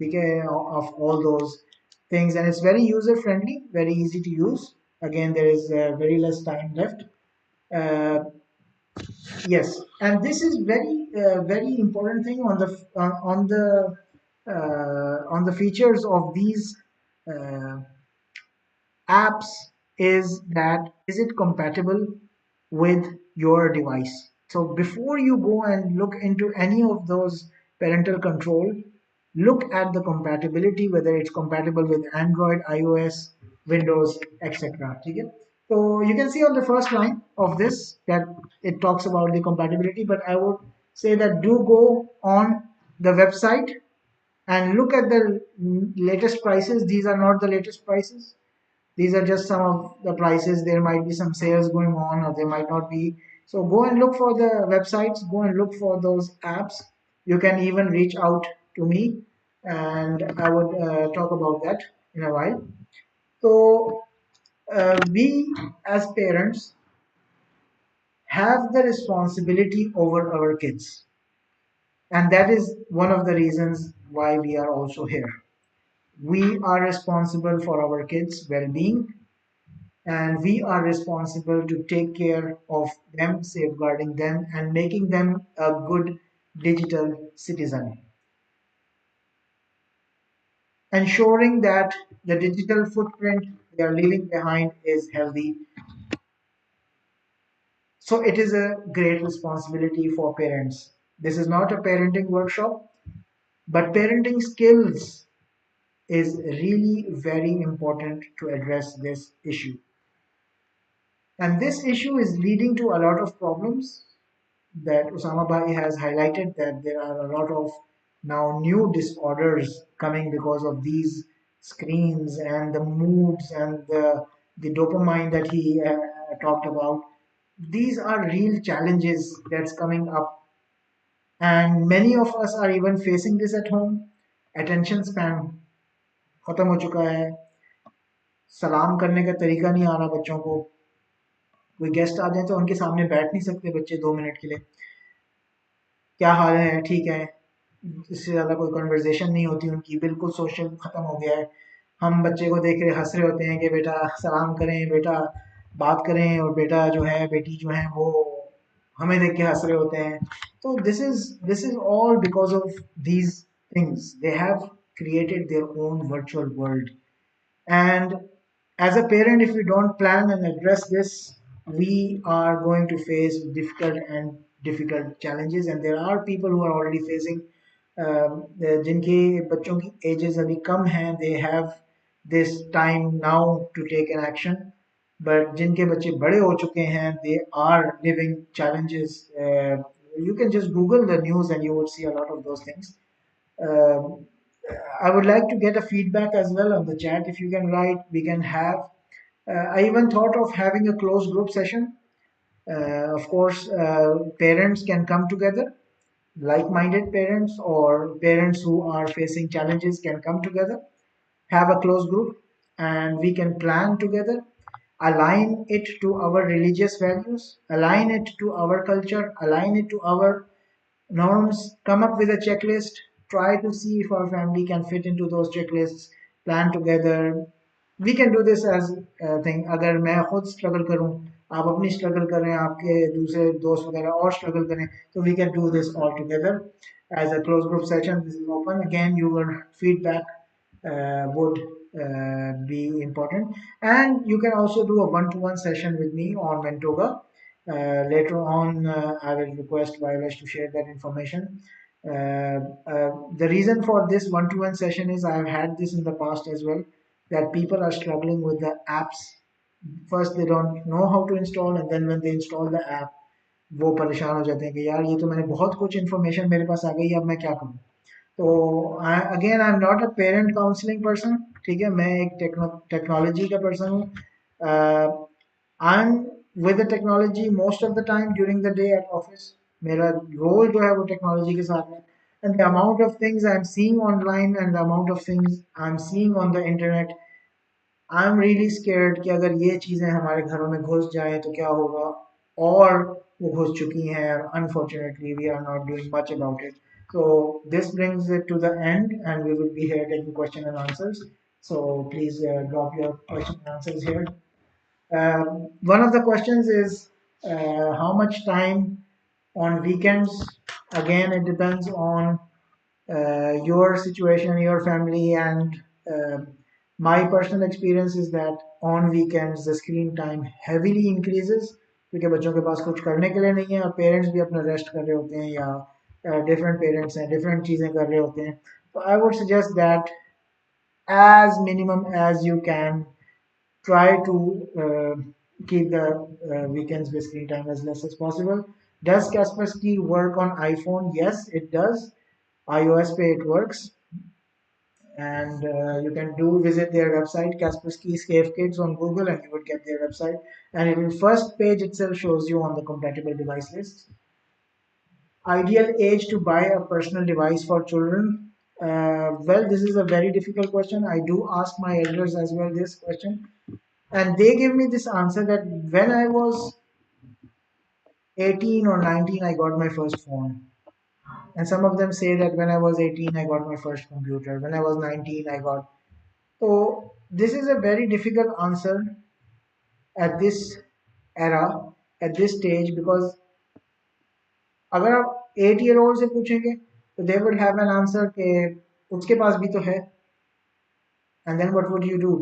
Okay, of all those things, and it's very user friendly, very easy to use. Again, there is very less time left. Uh, yes, and this is very important thing on the on the features of these uh, apps is that is it compatible with your device. So before you go and look into any of those parental control, look at the compatibility, whether it's compatible with Android, iOS, Windows, etc. Okay? So you can see on the first line of this that it talks about the compatibility, but I would say that do go on the website and look at the latest prices. These are not the latest prices, these are just some of the prices. There might be some sales going on, or there might not be. So go and look for the websites, go and look for those apps. You can even reach out to me, and I would talk about that in a while. So we as parents have the responsibility over our kids, and that is one of the reasons why we are also here. We are responsible for our kids' well-being, and we are responsible to take care of them, safeguarding them, and making them a good digital citizen, ensuring that the digital footprint they are leaving behind is healthy. So it is a great responsibility for parents. This is not a parenting workshop, but parenting skills is really very important to address this issue. And this issue is leading to a lot of problems that Osama Bhai has highlighted, that there are a lot of now new disorders coming because of these screens and the moods and the dopamine that he talked about. These are real challenges that's coming up, and many of us are even facing this at home. Attention span खत्म हो चुका है. सलाम करने का तरीका नहीं आ रहा बच्चों को. कोई गेस्ट आ जाए तो उनके सामने बैठ नहीं सकते बच्चे 2 मिनट के लिए. क्या हाल है, ठीक है, इससे ज़्यादा कोई कन्वर्सेशन नहीं होती उनकी. बिल्कुल सोशल ख़त्म हो गया है. हम बच्चे को देख रहे हंस रहे होते हैं कि बेटा सलाम करें, बेटा बात करें, और बेटा जो है बेटी जो है वो हमें देख के हंस रहे होते हैं. तो this is all because of these things. They have created their own virtual world. And as a parent, if we don't plan and address this, we are going to face difficult challenges. And there are people who are already facing जिनके बच्चों की ages अभी कम हैं, they have this time now to take an action. But जिनके बच्चे बड़े हो चुके हैं, they are living challenges. You can just Google the news and you will see a lot of those things. Um, I would like to get a feedback as well on the chat. If you can write, we can have. I even thought of having a closed group session. Of course, parents can come together, like-minded parents or parents who are facing challenges can come together, have a close group, and we can plan together, align it to our religious values, align it to our culture, align it to our norms, come up with a checklist, try to see if our family can fit into those checklists, plan together. We can do this as a thing. अगर मैं खुद struggle करूं, आप अपनी struggle करें, आपके दूसरे दोस्त वगैरह और struggle करें, so we can do this all together as a closed group session. This is open. Again, your feedback would be important. And you can also do a one-to-one session with me on Mentoga. Later on, I will request Viresh to share that information. The reason for this one-to-one session is I've had this in the past as well, that people are struggling with the apps. First, they don't know how to install, and then when they install the app, वो परेशान हो जाते हैं कि यार ये तो मैंने बहुत कुछ इन्फॉर्मेशन मेरे पास आ गई, अब मैं क्या करूँ? तो again I am not a parent counselling person, ठीक है, मैं एक टेक्नोलॉजी का पर्सन हूँ। I am with the technology most of the time during the day at office. मेरा रोल जो है वो टेक्नोलॉजी के साथ है, and the amount of things I am seeing online and the amount of things I am seeing on the internet, I am really scared कि अगर ये चीज़ें हमारे घरों में घुस जाएँ तो क्या होगा? और वो घुस चुकी हैं, unfortunately we are not doing much about it. So this brings it to the end, and we will be here taking question and answers. So please drop your question and answers here. One of the questions is how much time on weekends. Again, it depends on your situation, your family, and uh, my personal experience is that on weekends the screen time heavily increases क्योंकि बच्चों के पास कुछ करने के लिए नहीं है और पेरेंट्स भी अपना रेस्ट कर रहे होते हैं या डिफरेंट पेरेंट्स हैं डिफरेंट चीज़ें कर रहे होते हैं तो I would suggest that as minimum as you can try to keep the weekends with screen time as less as possible. Does Kaspersky work on iPhone? Yes, it does. iOS pay it works, and you can do visit their website Kaspersky Safe Kids on Google, and you would get their website. And it will first page itself shows you on the compatible device list. Ideal age to buy a personal device for children. Well, this is a very difficult question. I do ask my elders as well this question, and they give me this answer that when I was 18 or 19, I got my first phone. And some of them say that when I was 18, I got my first computer. When I was 19, I got. So, this is a very difficult answer at this era, at this stage, because अगर आप 8 year old से पूछेंगे तो they would have an answer कि उसके पास भी तो है, and then what would you do?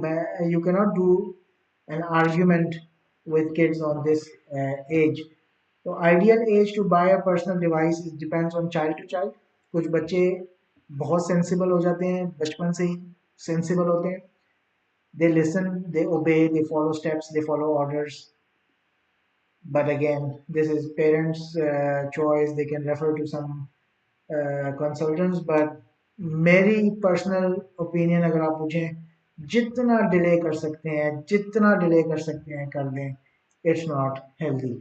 You cannot do an argument with kids on this age. So ideal age to buy a personal device it depends on child to child. कुछ बच्चे बहुत sensible हो जाते हैं बचपन से ही sensible होते हैं, they listen, they obey, they follow steps, they follow orders. But again, this is parents choice, they can refer to some consultants, but मेरी पर्सनल ओपिनियन अगर आप पूछें, जितना डिले कर सकते हैं जितना डिले कर सकते हैं कर दें, it's not healthy.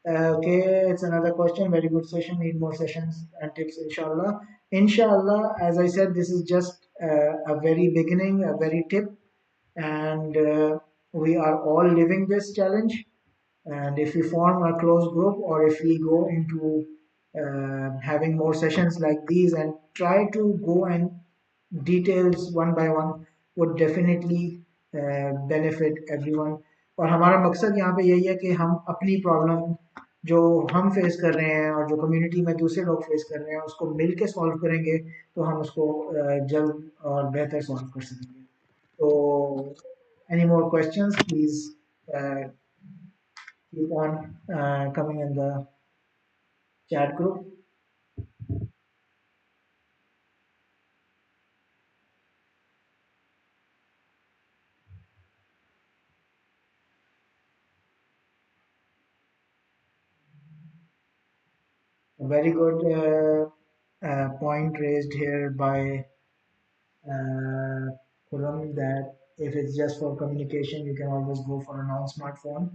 Okay, it's another question. Very good session. Need more sessions and tips, inshallah. Inshallah, as I said, this is just a very beginning, a very tip, and we are all living this challenge. And if we form a close group, or if we go into having more sessions like these and try to go and details one by one, would definitely benefit everyone. और हमारा मकसद यहाँ पे यही है कि हम अपनी प्रॉब्लम जो हम फेस कर रहे हैं और जो कम्युनिटी में दूसरे लोग फेस कर रहे हैं उसको मिल के सॉल्व करेंगे तो हम उसको जल्द और बेहतर सॉल्व कर सकेंगे. तो any more questions, please keep on coming in the chat group. A very good point raised here by that if it's just for communication, you can always go for a non-smartphone.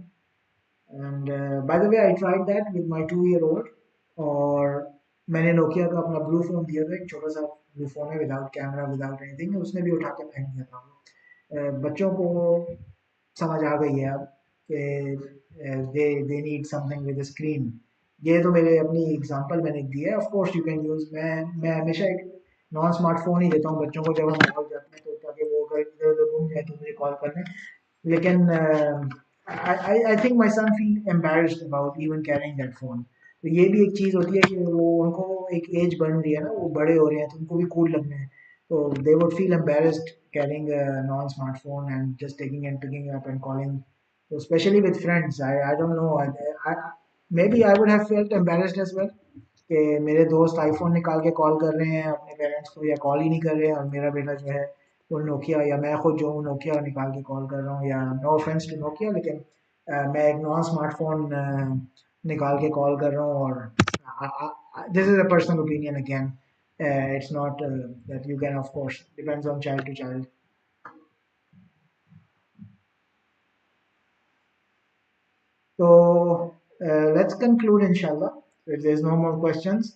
And by the way, I tried that with my 2 year old. और मैंने Nokia का अपना blue phone दिया था, एक छोटा सा blue phone है विदाउट कैमरा विदाउट एनीथिंग, उसने भी उठा के फेंक दिया था वो। बच्चों को समझ आ गई है अब कि they need something with screen. ये तो मेरे अपनी एग्जांपल मैंने दी है। Of course you can use, मैं हमेशा एक नॉन स्मार्टफोन ही देता हूँ बच्चों को जब हम मॉल जाते हैं, तो ताकि वो अगर इधर उधर घूम जाए तो मुझे कॉल कर लें। लेकिन I think my son feel embarrassed about even carrying that phone. तो ये भी एक चीज़ होती है कि वो उनको एक एज बन रही है ना, वो बड़े हो रहे हैं तो उनको भी कूल लगना है, तो they would feel embarrassed carrying non smartphone and just taking and picking up and calling. So especially with friends, I don't know. Maybe I would have felt embarrassed as well कि मेरे दोस्त iPhone निकाल के call कर रहे हैं अपने parents को, या कॉल ही नहीं कर रहे हैं, और मेरा बेटा जो है वो नोकिया, या मैं खुद जो हूँ नोकिया निकाल के कॉल कर रहा हूँ, या नो ऑफेंस टू नोकिया, लेकिन मैं एक नॉन स्मार्टफोन निकाल के कॉल कर रहा हूँ। और this is a personal opinion again, it's not that you can, of course depends on child to child. So let's conclude, inshallah. If there's no more questions,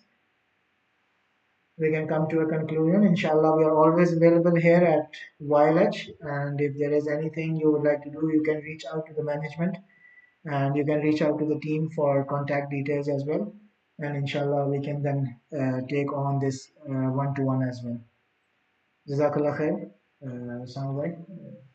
we can come to a conclusion. Inshallah, we are always available here at YLH. And if there is anything you would like to do, you can reach out to the management, and you can reach out to the team for contact details as well. And inshallah, we can then take on this one to one as well. Jazakallah khair. Assalamu alaikum.